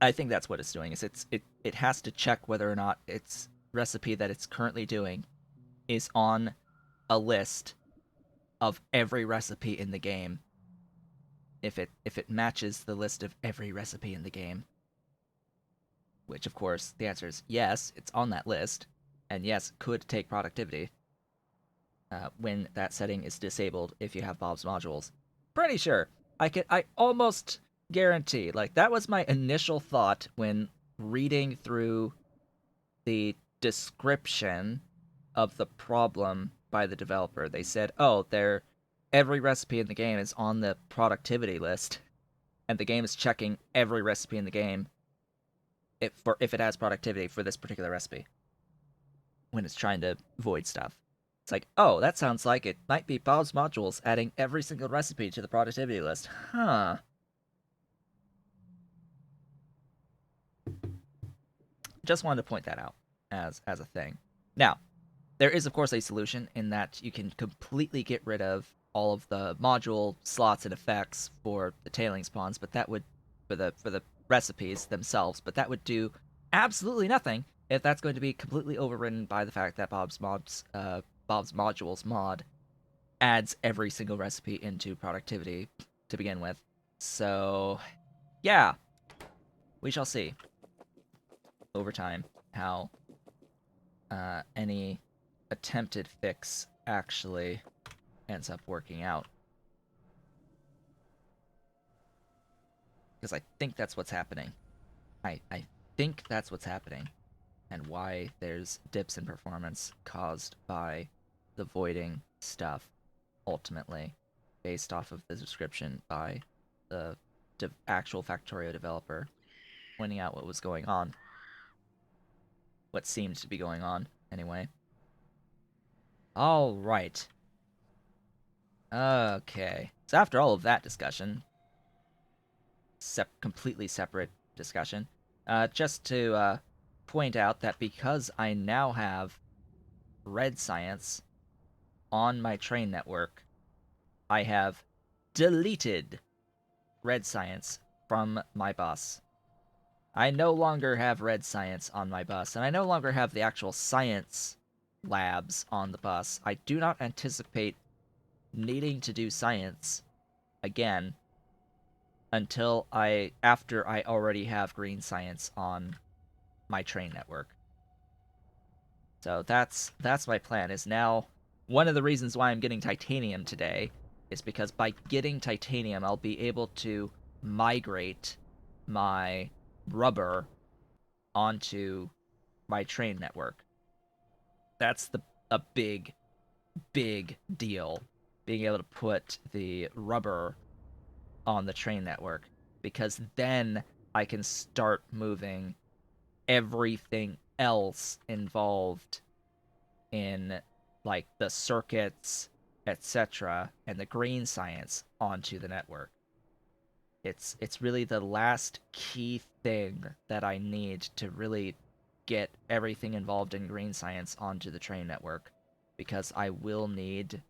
I think that's what it's doing. Is it has to check whether or not its recipe that it's currently doing is on a list of every recipe in the game. If it matches the list of every recipe in the game, which of course the answer is yes, it's on that list, and yes, could take productivity when that setting is disabled if you have Bob's modules. Pretty sure. I almost guarantee. Like that was my initial thought when reading through the description of the problem by the developer. They said, "Oh, every recipe in the game is on the productivity list, and the game is checking every recipe in the game if it has productivity for this particular recipe when it's trying to void stuff." It's like, oh, that sounds like it might be Bob's modules adding every single recipe to the productivity list. Huh. Just wanted to point that out as a thing. Now, there is of course a solution in that you can completely get rid of all of the module slots and effects for the tailing spawns, but that would for the recipes themselves, but that would do absolutely nothing if that's going to be completely overridden by the fact that Bob's modules mod adds every single recipe into productivity to begin with. So, yeah, we shall see over time how any attempted fix actually ends up working out. Because I think that's what's happening. I think that's what's happening, and why there's dips in performance caused by the voiding stuff, ultimately, based off of the description by the actual Factorio developer pointing out what was going on. What seems to be going on, anyway. Alright. Okay. So after all of that discussion, completely separate discussion, just to point out that because I now have red science on my train network, I have deleted red science from my bus. I no longer have red science on my bus, and I no longer have the actual science labs on the bus. I do not anticipate needing to do science again after I already have green science on my train network. So that's my plan. Is now one of the reasons why I'm getting titanium today is because by getting titanium, I'll be able to migrate my rubber onto my train network. That's a big deal, being able to put the rubber on the train network, because then I can start moving everything else involved in, like, the circuits, etc., and the green science onto the network. It's really the last key thing that I need to really get everything involved in green science onto the train network, because I will need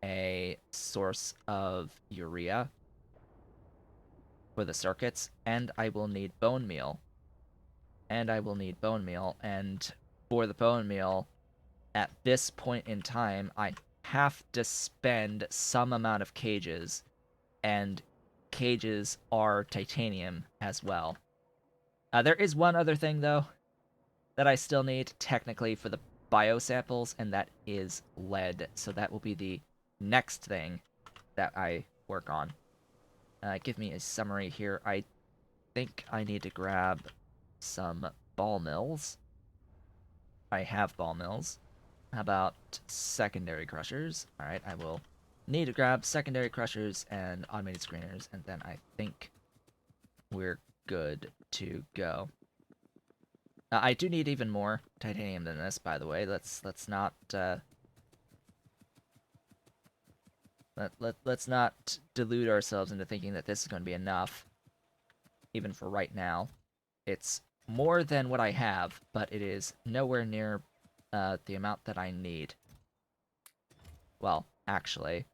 a source of urea for the circuits, and I will need bone meal. And for the bone meal, at this point in time, I have to spend some amount of cages, and cages are titanium as well. There is one other thing, though, that I still need technically for the biosamples, and that is lead. So that will be the next thing that I work on. Give me a summary here. I think I need to grab some ball mills. I have ball mills. How about secondary crushers? Alright, I will need to grab secondary crushers and automated screeners, and then I think we're good to go. I do need even more titanium than this, by the way. Let's not let's not delude ourselves into thinking that this is going to be enough, even for right now. It's more than what I have, but it is nowhere near the amount that I need. Well, actually,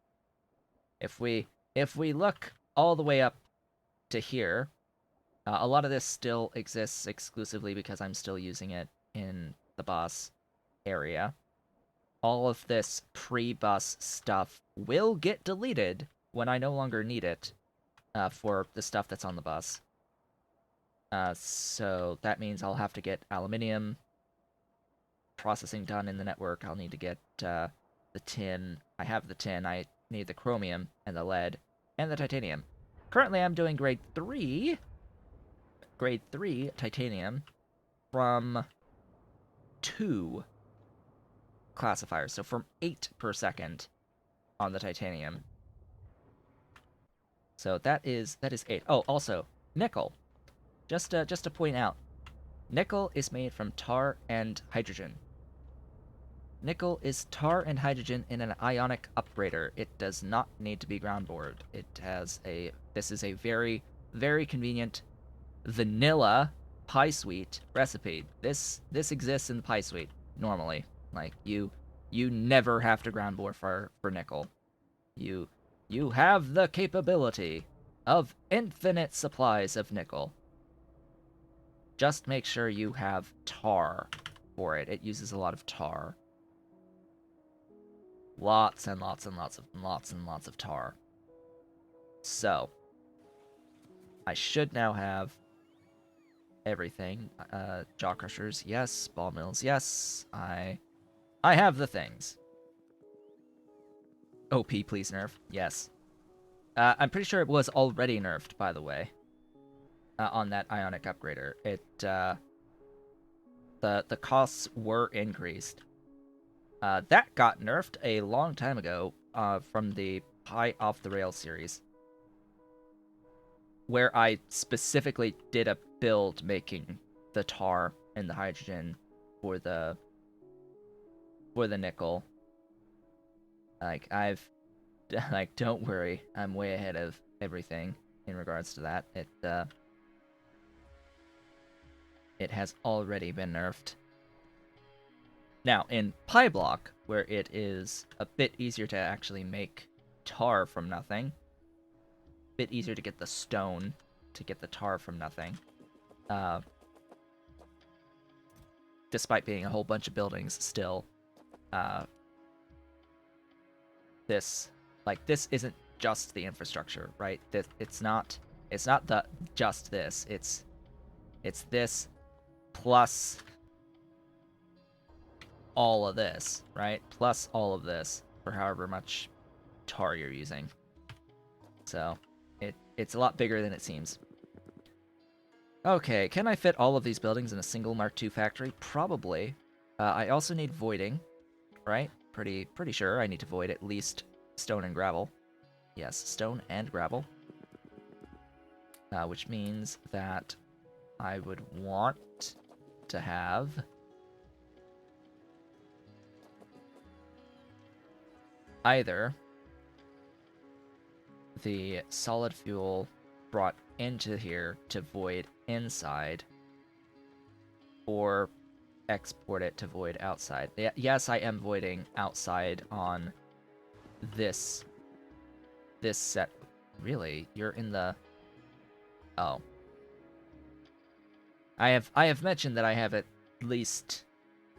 if we look all the way up to here, a lot of this still exists exclusively because I'm still using it in the bus area. All of this pre-bus stuff will get deleted when I no longer need it for the stuff that's on the bus. So that means I'll have to get aluminium processing done in the network. I'll need to get the tin. I have the tin. I need the chromium and the lead and the titanium. Currently, I'm doing grade 3 titanium from 2 classifiers, so from 8 per second on the titanium. So that is 8. Oh, also nickel. Just to point out, nickel is made from tar and hydrogen. Nickel is tar and hydrogen in an ionic upgrader. It does not need to be ground bored. This is a very, very convenient vanilla pie sweet recipe. This exists in the pie sweet normally. Like, you never have to ground bore for nickel. You have the capability of infinite supplies of nickel. Just make sure you have tar for it. It uses a lot of tar. Lots and lots of tar. So, I should now have everything. Jaw crushers, yes. Ball mills, yes. I have the things. OP, please nerf. Yes. I'm pretty sure it was already nerfed, by the way, on that ionic upgrader. The costs were increased. That got nerfed a long time ago from the Pi Off the Rail series, where I specifically did a build making the tar and the hydrogen for the nickel. Like, don't worry, I'm way ahead of everything in regards to that. It has already been nerfed. Now, in PyBlock, where it is a bit easier to actually make tar from nothing, a bit easier to get the stone to get the tar from nothing, despite being a whole bunch of buildings still, this isn't just the infrastructure, right? It's not the just this. It's this plus all of this, right? Plus all of this for however much tar you're using. So it's a lot bigger than it seems. Okay, can I fit all of these buildings in a single Mark II factory? Probably. I also need voiding, right? Pretty sure I need to void at least stone and gravel. Yes, stone and gravel. Which means that I would want to have either the solid fuel brought into here to void inside, or export it to void outside. Yes, I am voiding outside on this set. Really? You're in the... Oh. I have mentioned that I have at least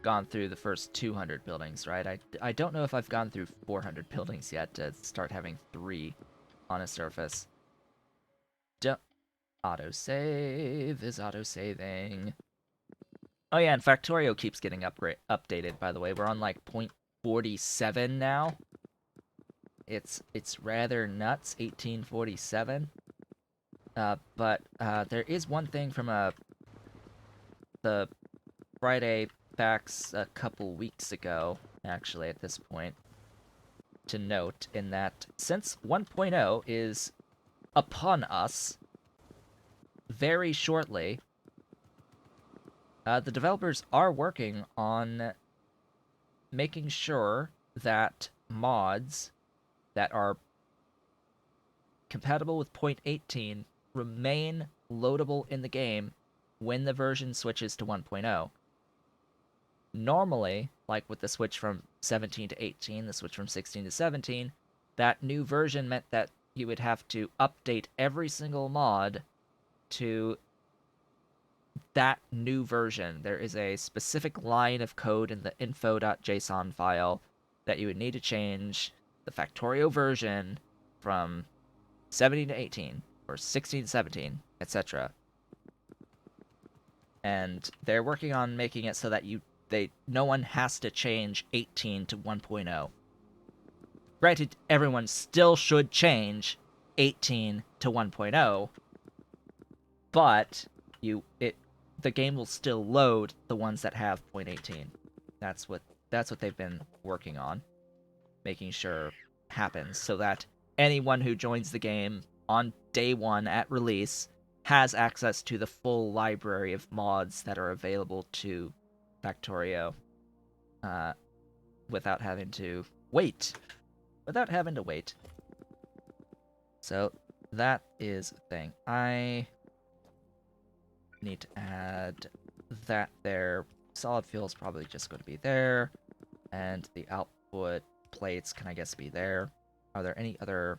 gone through the first 200 buildings, right? I don't know if I've gone through 400 buildings yet to start having 3 on a surface. Autosave is autosaving. Oh yeah, and Factorio keeps getting updated, by the way. We're on like 0.47 now. It's rather nuts, 1847. But there is one thing from the Friday facts a couple weeks ago, actually, at this point, to note, in that since 1.0 is upon us very shortly, the developers are working on making sure that mods that are compatible with 0.18 remain loadable in the game when the version switches to 1.0. Normally, like with the switch from 17 to 18, the switch from 16 to 17, that new version meant that you would have to update every single mod to that new version. There is a specific line of code in the info.json file that you would need to change the Factorio version from 17 to 18, or 16 to 17, etc. And they're working on making it so that no one has to change 18 to 1.0. Granted, everyone still should change 18 to 1.0, but the game will still load the ones that have 0.18. That's what they've been working on, making sure happens, so that anyone who joins the game on day one at release has access to the full library of mods that are available to Factorio, without having to wait. So that is a thing. I need to add that there. Solid fuel is probably just going to be there, and the output plates can, I guess, be there. Are there any other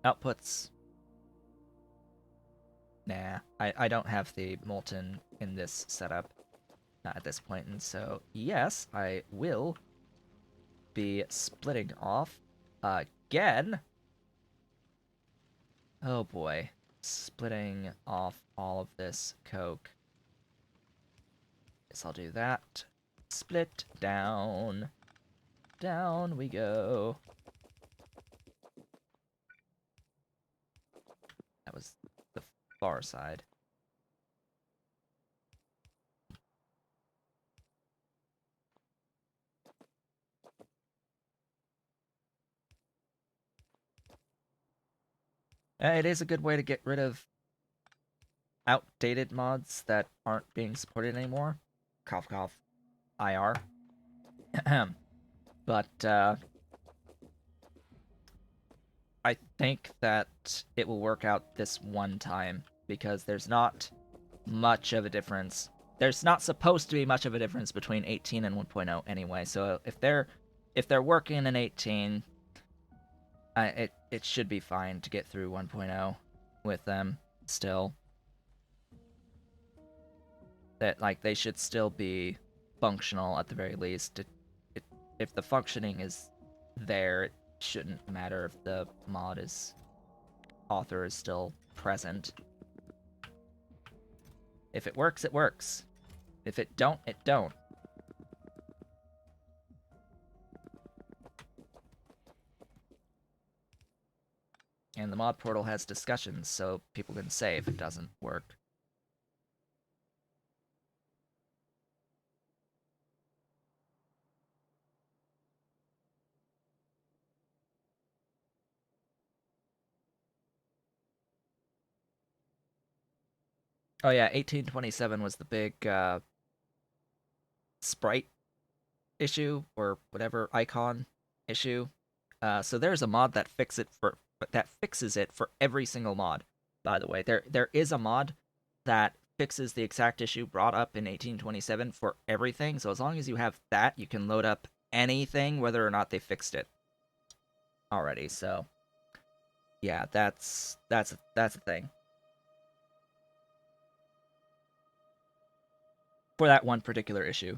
outputs? Nah, I don't have the molten in this setup, not at this point, and so yes, I will be splitting off again. Oh boy. splitting off all of this coke. Guess I'll do that. Split down. Down we go. That was the far side. It is a good way to get rid of outdated mods that aren't being supported anymore. Cough cough. IR. But I think that it will work out this one time because there's not much of a difference. There's not supposed to be much of a difference between 18 and 1.0 anyway. So if they're working in 18, it should be fine to get through 1.0 with them still. That like they should still be functional at the very least. If the functioning is there, it shouldn't matter if the author is still present. If it works, it works. If it don't, it don't. And the mod portal has discussions, so people can say if it doesn't work. Oh yeah, 1827 was the big sprite issue or whatever icon issue. So there's a mod that fixes it for every single mod. By the way, there is a mod that fixes the exact issue brought up in 1827 for everything. So as long as you have that, you can load up anything, whether or not they fixed it already. So yeah, that's a thing for that one particular issue.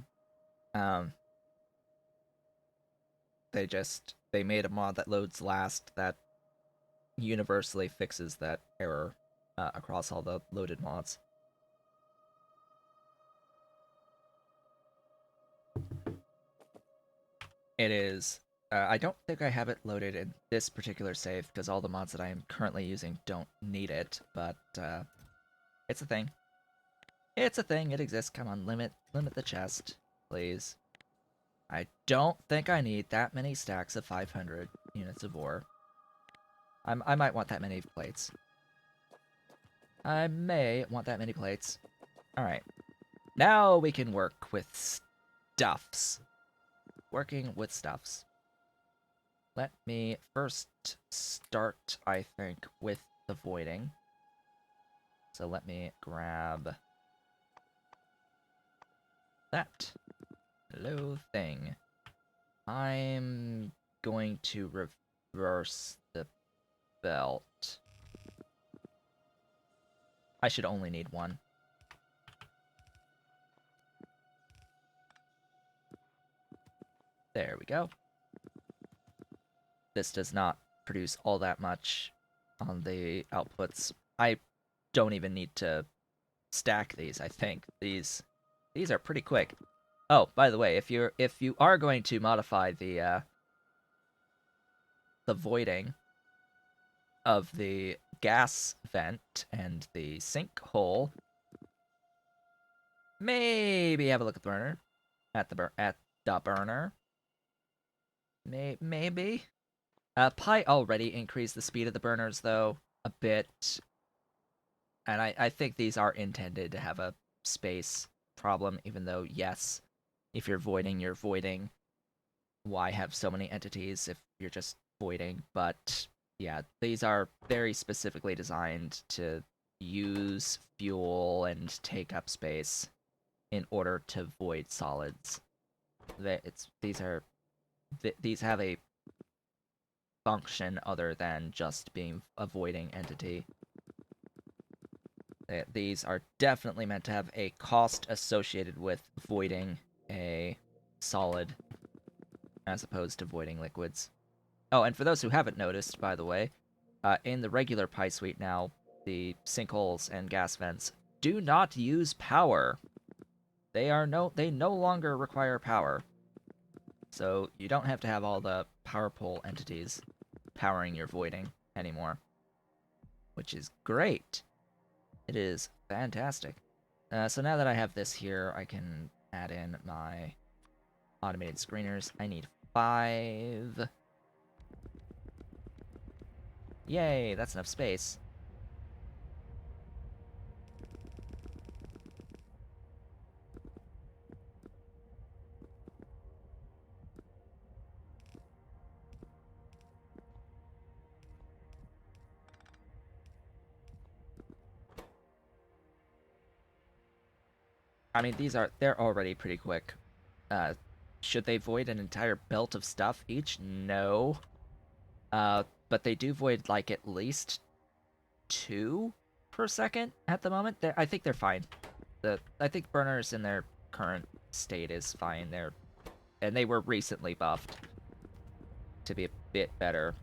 Um, they made a mod that loads last that universally fixes that error across all the loaded mods. It is. I don't think I have it loaded in this particular save because all the mods that I am currently using don't need it, but it's a thing. It's a thing. It exists. Come on, limit the chest, please. I don't think I need that many stacks of 500 units of ore. I might want that many plates. I may want that many plates. Alright. Now we can work with stuffs. Working with stuffs. Let me first start, I think, with the voiding. So let me grab that. Hello thing. I'm going to reverse the belt. I should only need one. There we go. This does not produce all that much on the outputs. I don't even need to stack these, I think. These are pretty quick. Oh, by the way, if you are going to modify the voiding of the gas vent and the sinkhole, maybe have a look at the burner. At the burner. Maybe. Pi already increased the speed of the burners though a bit, and I think these are intended to have a space problem. Even though yes, if you're voiding, you're voiding. Why have so many entities if you're just voiding? But yeah, these are very specifically designed to use fuel and take up space in order to void solids. These have a function other than just being a voiding entity. These are definitely meant to have a cost associated with voiding a solid as opposed to voiding liquids. Oh, and for those who haven't noticed, by the way, in the regular Pi suite now, the sinkholes and gas vents do not use power. They no longer require power. So you don't have to have all the power pole entities powering your voiding anymore, which is great. It is fantastic. So now that I have this here, I can add in my automated screeners. I need 5. Yay, that's enough space. I mean, they're already pretty quick. Uh, should they void an entire belt of stuff each? No. But they do void like at least 2 per second at the moment. I think they're fine. I think burners in their current state is fine. And they were recently buffed to be a bit better.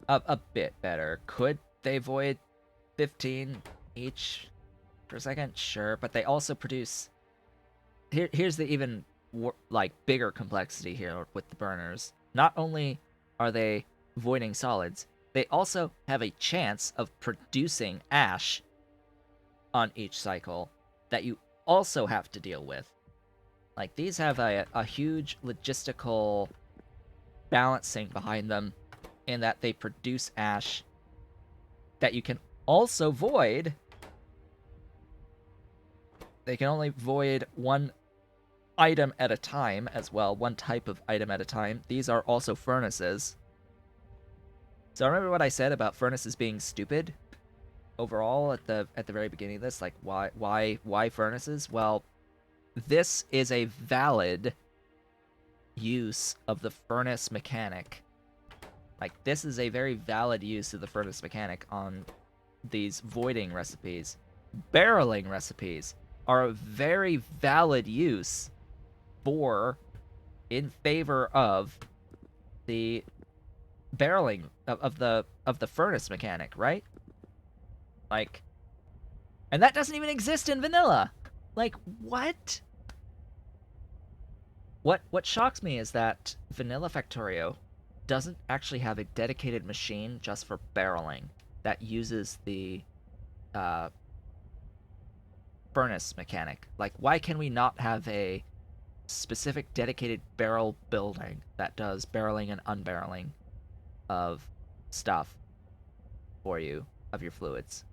A bit better. Could they void 15 each per second? Sure, but they also produce. Here's the even like bigger complexity here with the burners. Not only are they voiding solids, they also have a chance of producing ash on each cycle that you also have to deal with. Like, these have a huge logistical balancing behind them in that they produce ash that you can also void. They can only void one item at a time as well, one type of item at a time. These are also furnaces. So remember what I said about furnaces being stupid overall at the very beginning of this? Like, why furnaces? Well, this is a valid use of the furnace mechanic. Like, this is a very valid use of the furnace mechanic on these voiding recipes. Barreling recipes are a very valid use in favor of the barreling of the furnace mechanic, right? Like, and that doesn't even exist in vanilla. Like, what? What shocks me is that vanilla Factorio doesn't actually have a dedicated machine just for barreling that uses the furnace mechanic. Like, why can we not have a specific dedicated barrel building that does barreling and unbarreling of stuff for you, of your fluids?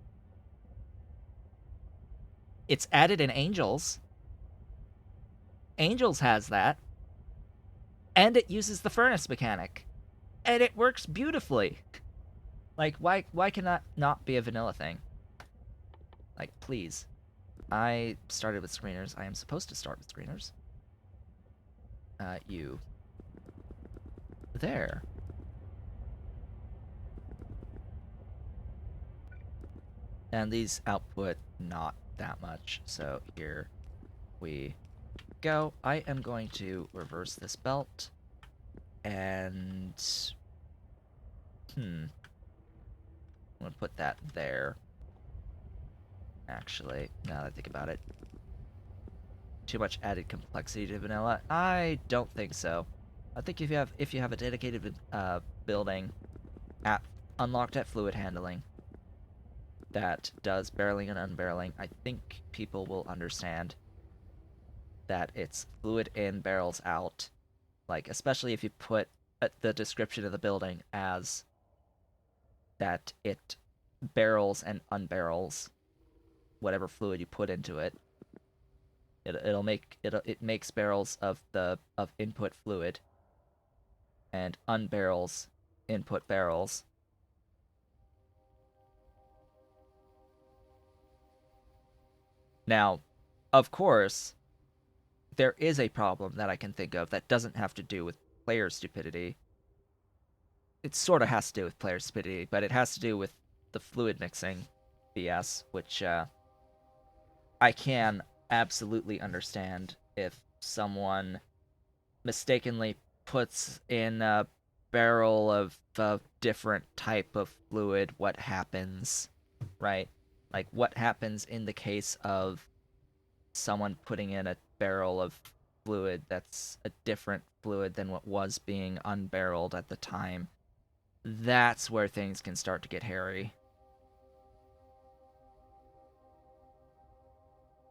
It's added in Angels. Angels has that. And it uses the furnace mechanic. And it works beautifully. Like, why can that not be a vanilla thing? Like, please. I started with screeners. I am supposed to start with screeners. You. There. And these output not that much. So here we go. I am going to reverse this belt. And... I'm going to put that there. Actually, now that I think about it. Too much added complexity to vanilla? I don't think so. I think if you have a dedicated building unlocked at fluid handling that does barreling and unbarreling, I think people will understand that it's fluid in, barrels out. Like, especially if you put the description of the building as that it barrels and unbarrels whatever fluid you put into it. It makes barrels of input fluid and unbarrels input barrels. Now, of course, there is a problem that I can think of that doesn't have to do with player stupidity. It sort of has to do with player stupidity, but it has to do with the fluid mixing BS, which I can absolutely understand if someone mistakenly puts in barrel of a different type of fluid, what happens, right? Like what happens in the case of someone putting in a barrel of fluid that's a different fluid than what was being unbarreled at the time. That's where things can start to get hairy.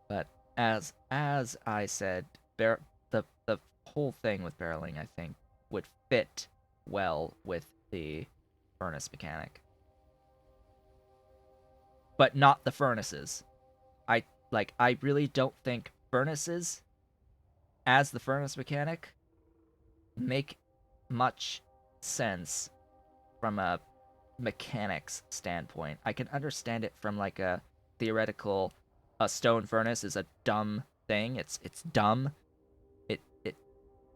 But as I said, the whole thing with barreling, I think, would fit well with the furnace mechanic, but not the furnaces. I really don't think furnaces as the furnace mechanic make much sense from a mechanics standpoint. I can understand it from like a theoretical. A stone furnace is a dumb thing. It's dumb.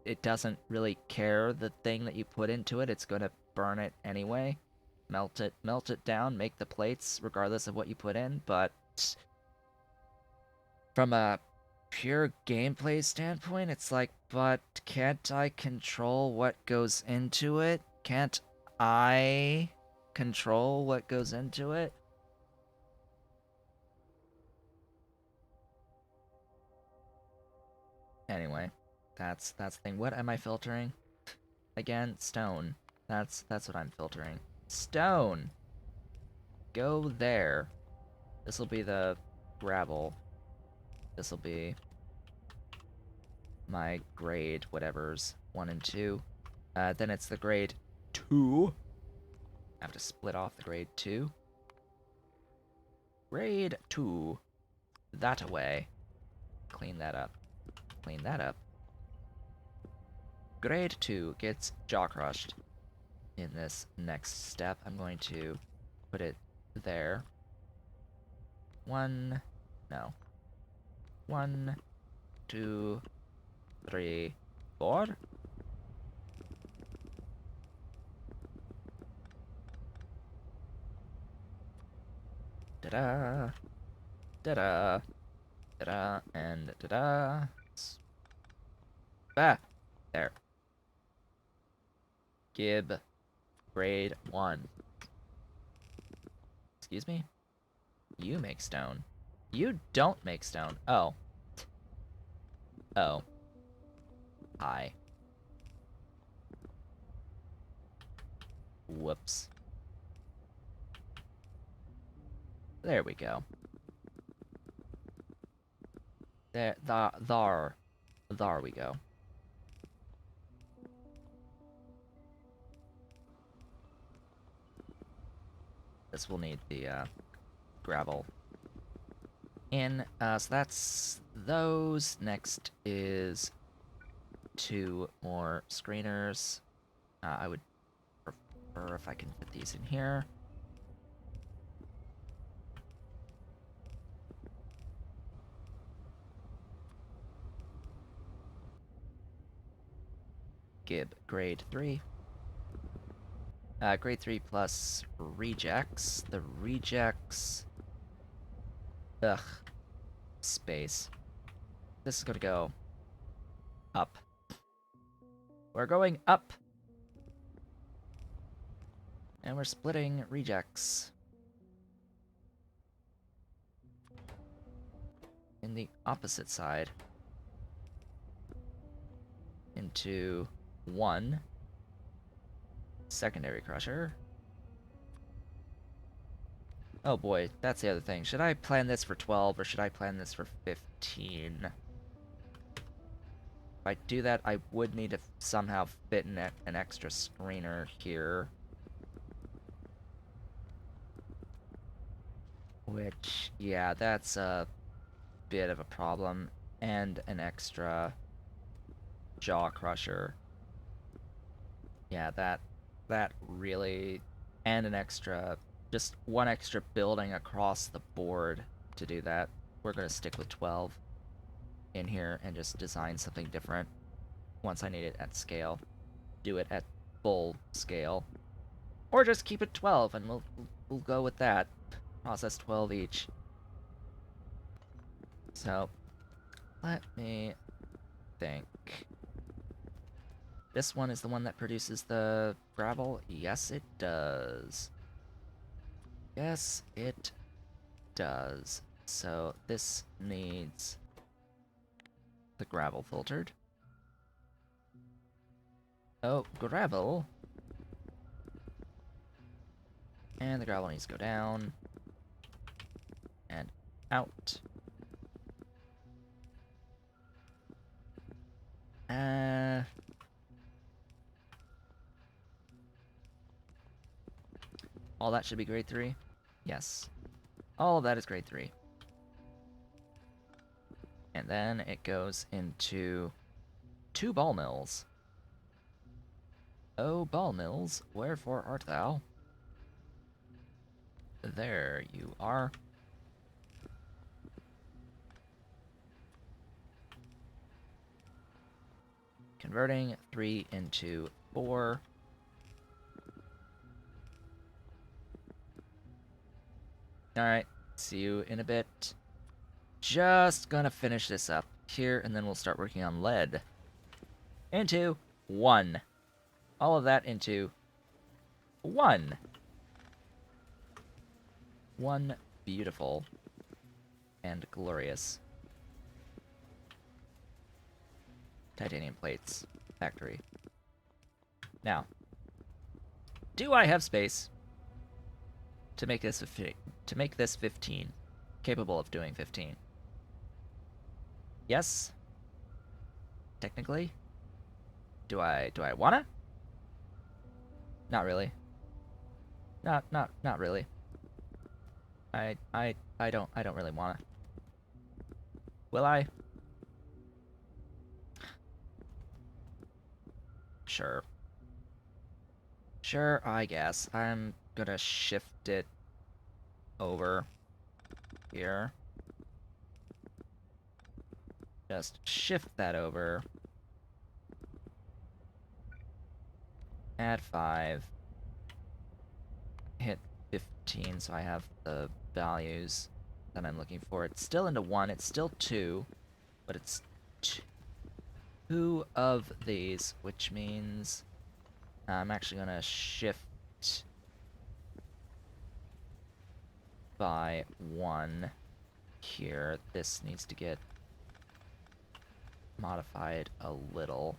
It doesn't really care the thing that you put into it. It's going to burn it anyway. Melt it down, make the plates regardless of what you put in, but from a pure gameplay standpoint, it's like, but can't I control what goes into it? Can't I control what goes into it? Anyway, that's the thing. What am I filtering? Again, stone. That's what I'm filtering. Stone. Go there. This will be the gravel. This will be my grade whatever's 1 and 2. Then it's the grade 2. I have to split off the grade 2. Grade 2. That away. Clean that up. Clean that up. Grade 2 gets jaw crushed. In this next step, I'm going to put it there. 1, no. 1, 2, 3, 4. Da-da. Da-da. Da-da. And da-da. Ah! There. Gib. Grade 1. Excuse me? You make stone. You don't make stone. Oh. Oh. Hi. Whoops. There we go. There we go. This will need the gravel in. So that's those. Next is 2 more screeners. I would prefer if I can fit these in here. Gib grade 3. Grade 3 plus rejects. The rejects. Ugh. Space. This is gonna go up. We're going up. And we're splitting rejects. In the opposite side. Into 1 secondary crusher. Oh boy, that's the other thing. Should I plan this for 12 or should I plan this for 15? If I do that, I would need to somehow fit in an extra screener here. Which, yeah, that's a bit of a problem. And an extra jaw crusher. Yeah, that really... And an extra... Just 1 extra building across the board to do that. We're going to stick with 12 in here and just design something different once I need it at scale. Do it at full scale. Or just keep it 12 and we'll go with that. Process 12 each. So, let me think. This one is the one that produces the gravel? Yes, it does. Yes, it does. So this needs the gravel filtered. Oh, gravel. And the gravel needs to go down. And out. All that should be grade 3? Yes. All of that is grade 3. And then it goes into 2 ball mills. Oh, ball mills, wherefore art thou? There you are. Converting 3 into 4. Alright, see you in a bit. Just gonna finish this up here, and then we'll start working on lead. Into 1. All of that into 1. 1 beautiful and glorious titanium plates factory. Now, do I have space to make this 15, capable of doing 15? Yes. Technically. Do I wanna? Not really. Not really. I don't really wanna. Will I? Sure. Sure, I guess. I'm gonna shift it over here. Just shift that over. Add 5. Hit 15 so I have the values that I'm looking for. It's still into 1. It's still 2. But it's 2 of these, which means I'm actually going to shift by 1 here. This needs to get modified a little.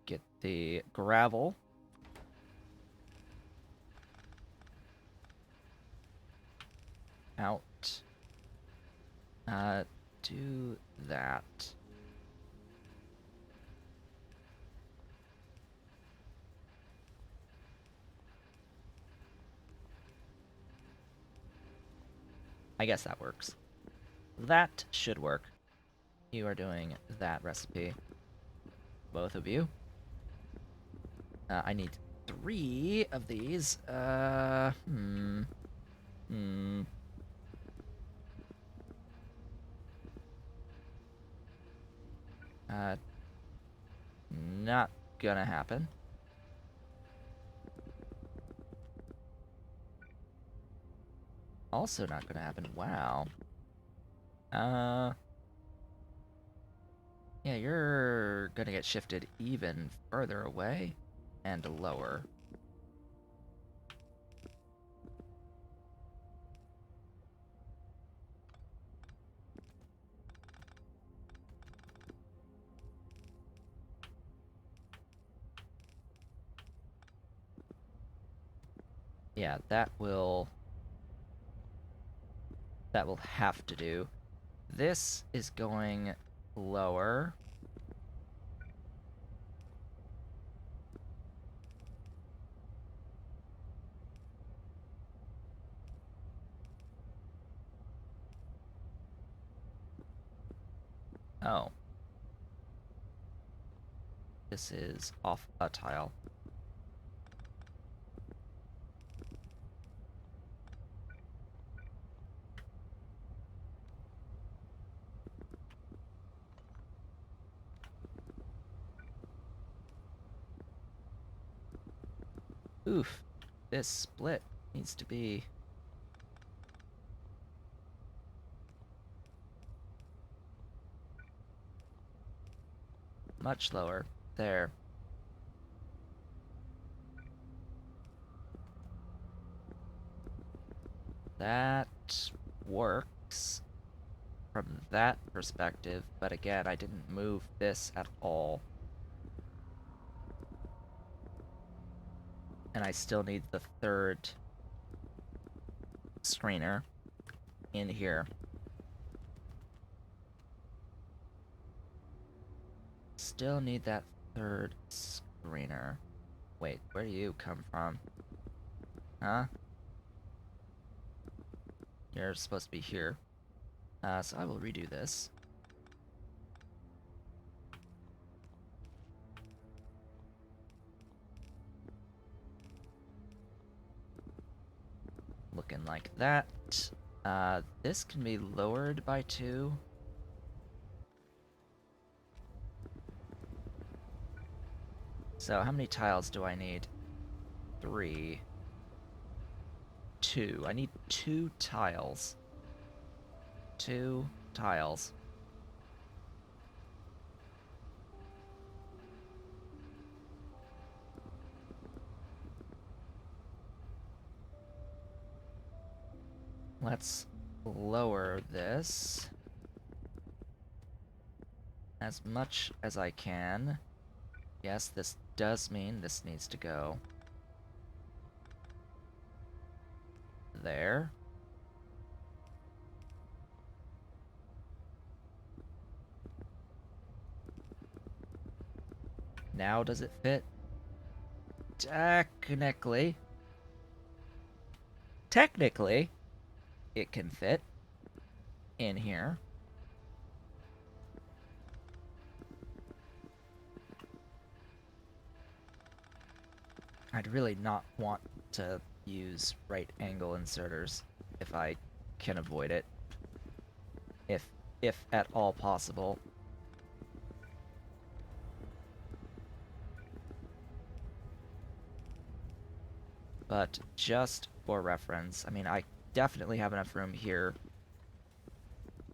Get the gravel. Out. Do that. I guess that works. That should work. You are doing that recipe. Both of you. I need 3 of these. Not gonna happen. Also not gonna happen. Wow. Yeah, you're gonna get shifted even further away and lower. Yeah, that will have to do. This is going lower. Oh. This is off a tile. Oof. This split needs to be much lower. There. That works from that perspective, but again, I didn't move this at all. And I still need the third screener in here. Still need that third screener. Wait, where do you come from? Huh? You're supposed to be here. So I will redo this. Looking like that. This can be lowered by 2. So how many tiles do I need? 3. 2. I need 2 tiles. 2 tiles. Let's lower this as much as I can. Yes, this does mean this needs to go there. Now does it fit? Technically, it can fit in here. I'd really not want to use right angle inserters if I can avoid it. If at all possible. But just for reference, I mean, I definitely have enough room here.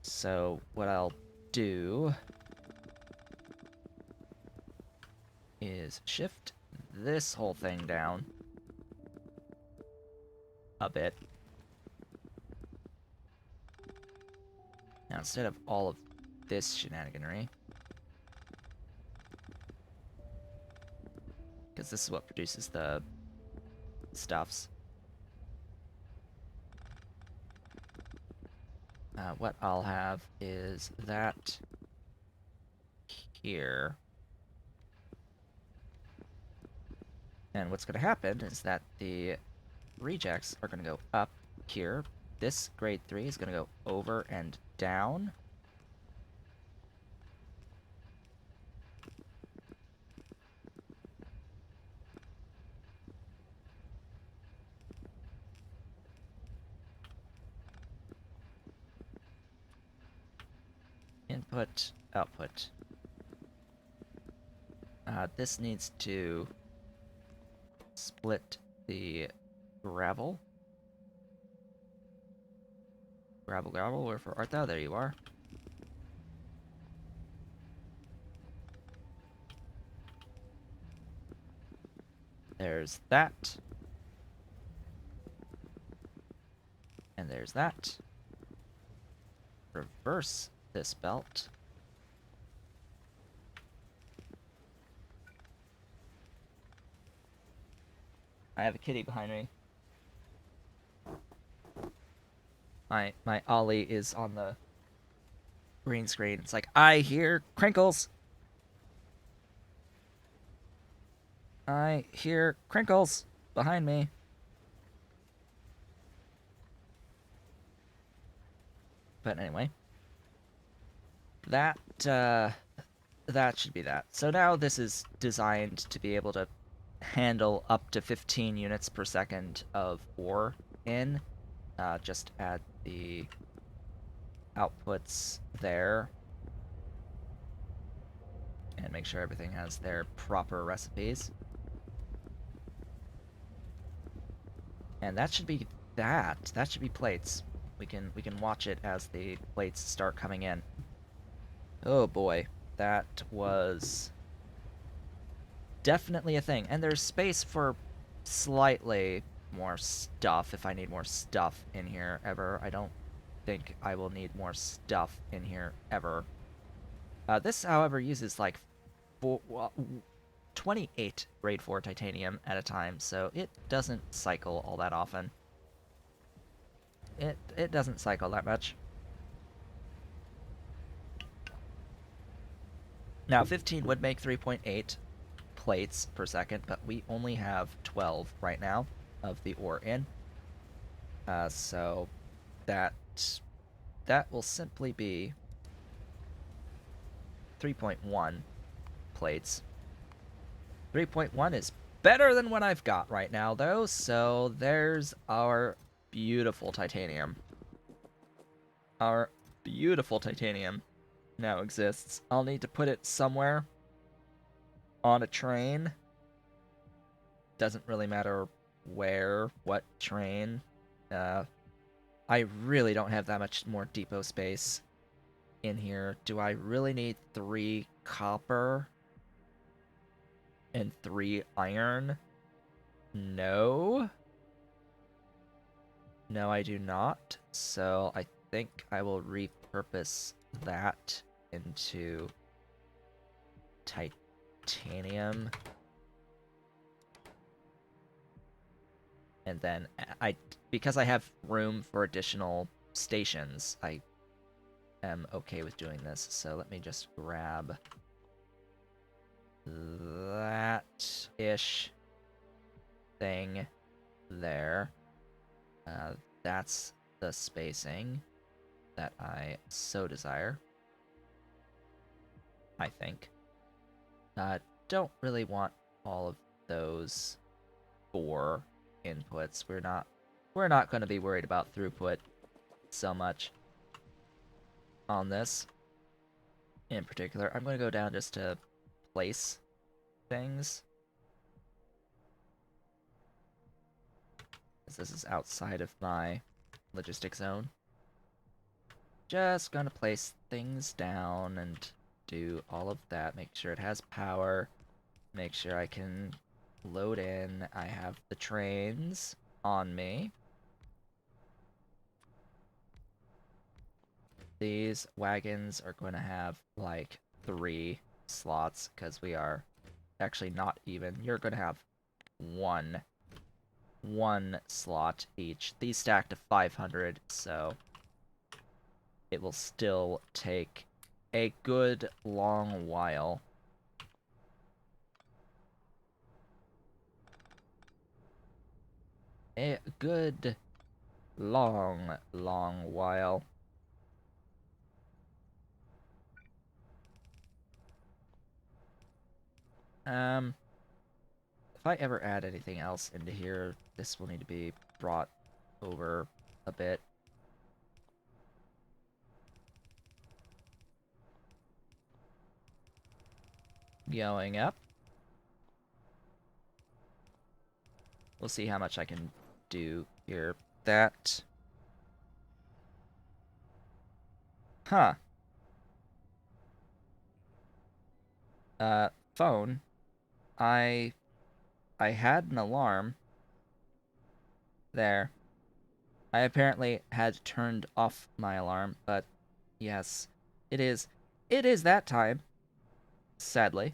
So what I'll do is shift this whole thing down a bit. Now instead of all of this shenaniganry, because this is what produces the stuffs, what I'll have is that here. And what's going to happen is that the rejects are going to go up here. This grade 3 is going to go over and down. Input, output. This needs to split the gravel. Gravel, wherefore art thou? There you are. There's that. And there's that. Reverse this belt. I have a kitty behind me. My Ollie is on the green screen. It's like, I hear crinkles. I hear crinkles behind me. But anyway, that that should be that. So now this is designed to be able to handle up to 15 units per second of ore in. Just add the outputs there. And make sure everything has their proper recipes. And that should be that. That should be plates. We can watch it as the plates start coming in. Oh boy, that was definitely a thing. And there's space for slightly more stuff if I need more stuff in here ever. I don't think I will need more stuff in here ever. This, however, uses like 28 grade 4 titanium at a time, so it doesn't cycle all that often. It doesn't cycle that much. Now, 15 would make 3.8 plates per second, but we only have 12 right now of the ore in. So that will simply be 3.1 plates. 3.1 is better than what I've got right now, though, so there's our beautiful titanium. Our beautiful titanium now exists. I'll need to put it somewhere on a train. Doesn't really matter where, what train. I really don't have that much more depot space in here. Do I really need 3 copper and 3 iron? No. No, I do not. So I think I will repurpose that into titanium. And then because I have room for additional stations, I am okay with doing this. So let me just grab that-ish thing there. That's the spacing that I so desire, I think. Don't really want all of those 4 inputs. We're not going to be worried about throughput so much on this in particular. I'm going to go down just to place things, as this is outside of my logistic zone. Just gonna place things down and do all of that. Make sure it has power. Make sure I can load in. I have the trains on me. These wagons are going to have like 3 slots because we are actually not even. You're going to have one slot each. These stack to 500, so it will still take a good long while. A good long while. If I ever add anything else into here, this will need to be brought over a bit. Going up. We'll see how much I can do here. That. Huh. Phone. I had an alarm. There. I apparently had turned off my alarm, but yes, it is. It is that time. Sadly.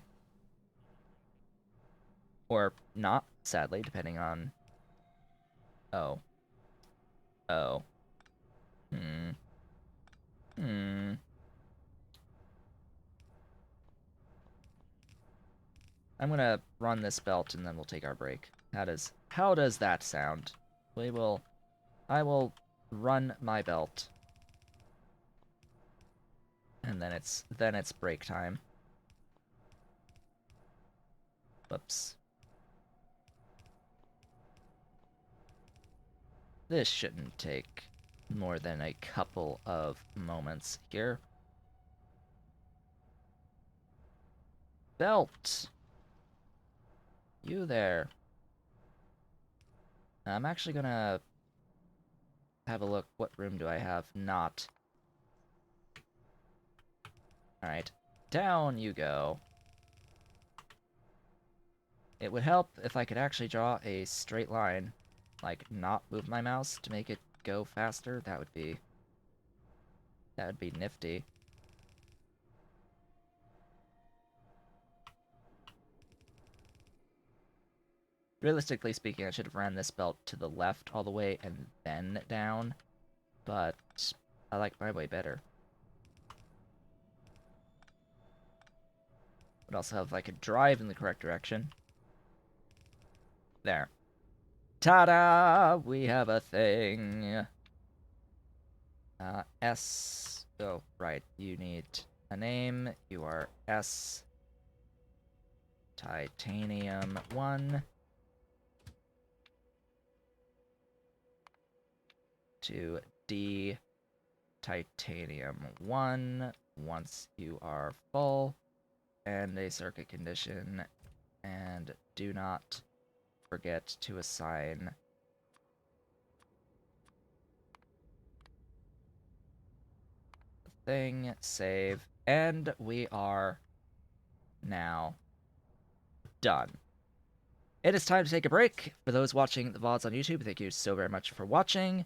Or not sadly, depending on... Oh. Oh. Hmm. Hmm. I'm gonna run this belt and then we'll take our break. How does that sound? I will run my belt. And then it's break time. Whoops. This shouldn't take more than a couple of moments here. Belt! You there. I'm actually gonna have a look. What room do I have? Not. Alright. Down you go. It would help if I could actually draw a straight line. Like, not move my mouse to make it go faster. That would be nifty. Realistically speaking, I should have ran this belt to the left all the way and then down, but I like my way better. Would also help if I could drive in the correct direction. There. Ta-da! We have a thing. S. Oh, right. You need a name. You are S. Titanium 1. To D. Titanium 1. Once you are full. And a circuit condition. And do not forget to assign the thing. Save. And we are now done. It is time to take a break. For those watching the VODs on YouTube, thank you so very much for watching.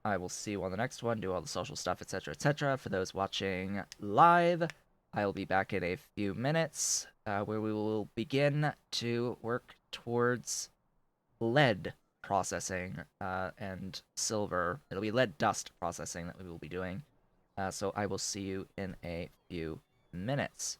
I will see you on the next one, do all the social stuff, etc., etc. For those watching live, I will be back in a few minutes, where we will begin to work towards lead processing and silver. It'll be lead dust processing that we will be doing. So I will see you in a few minutes.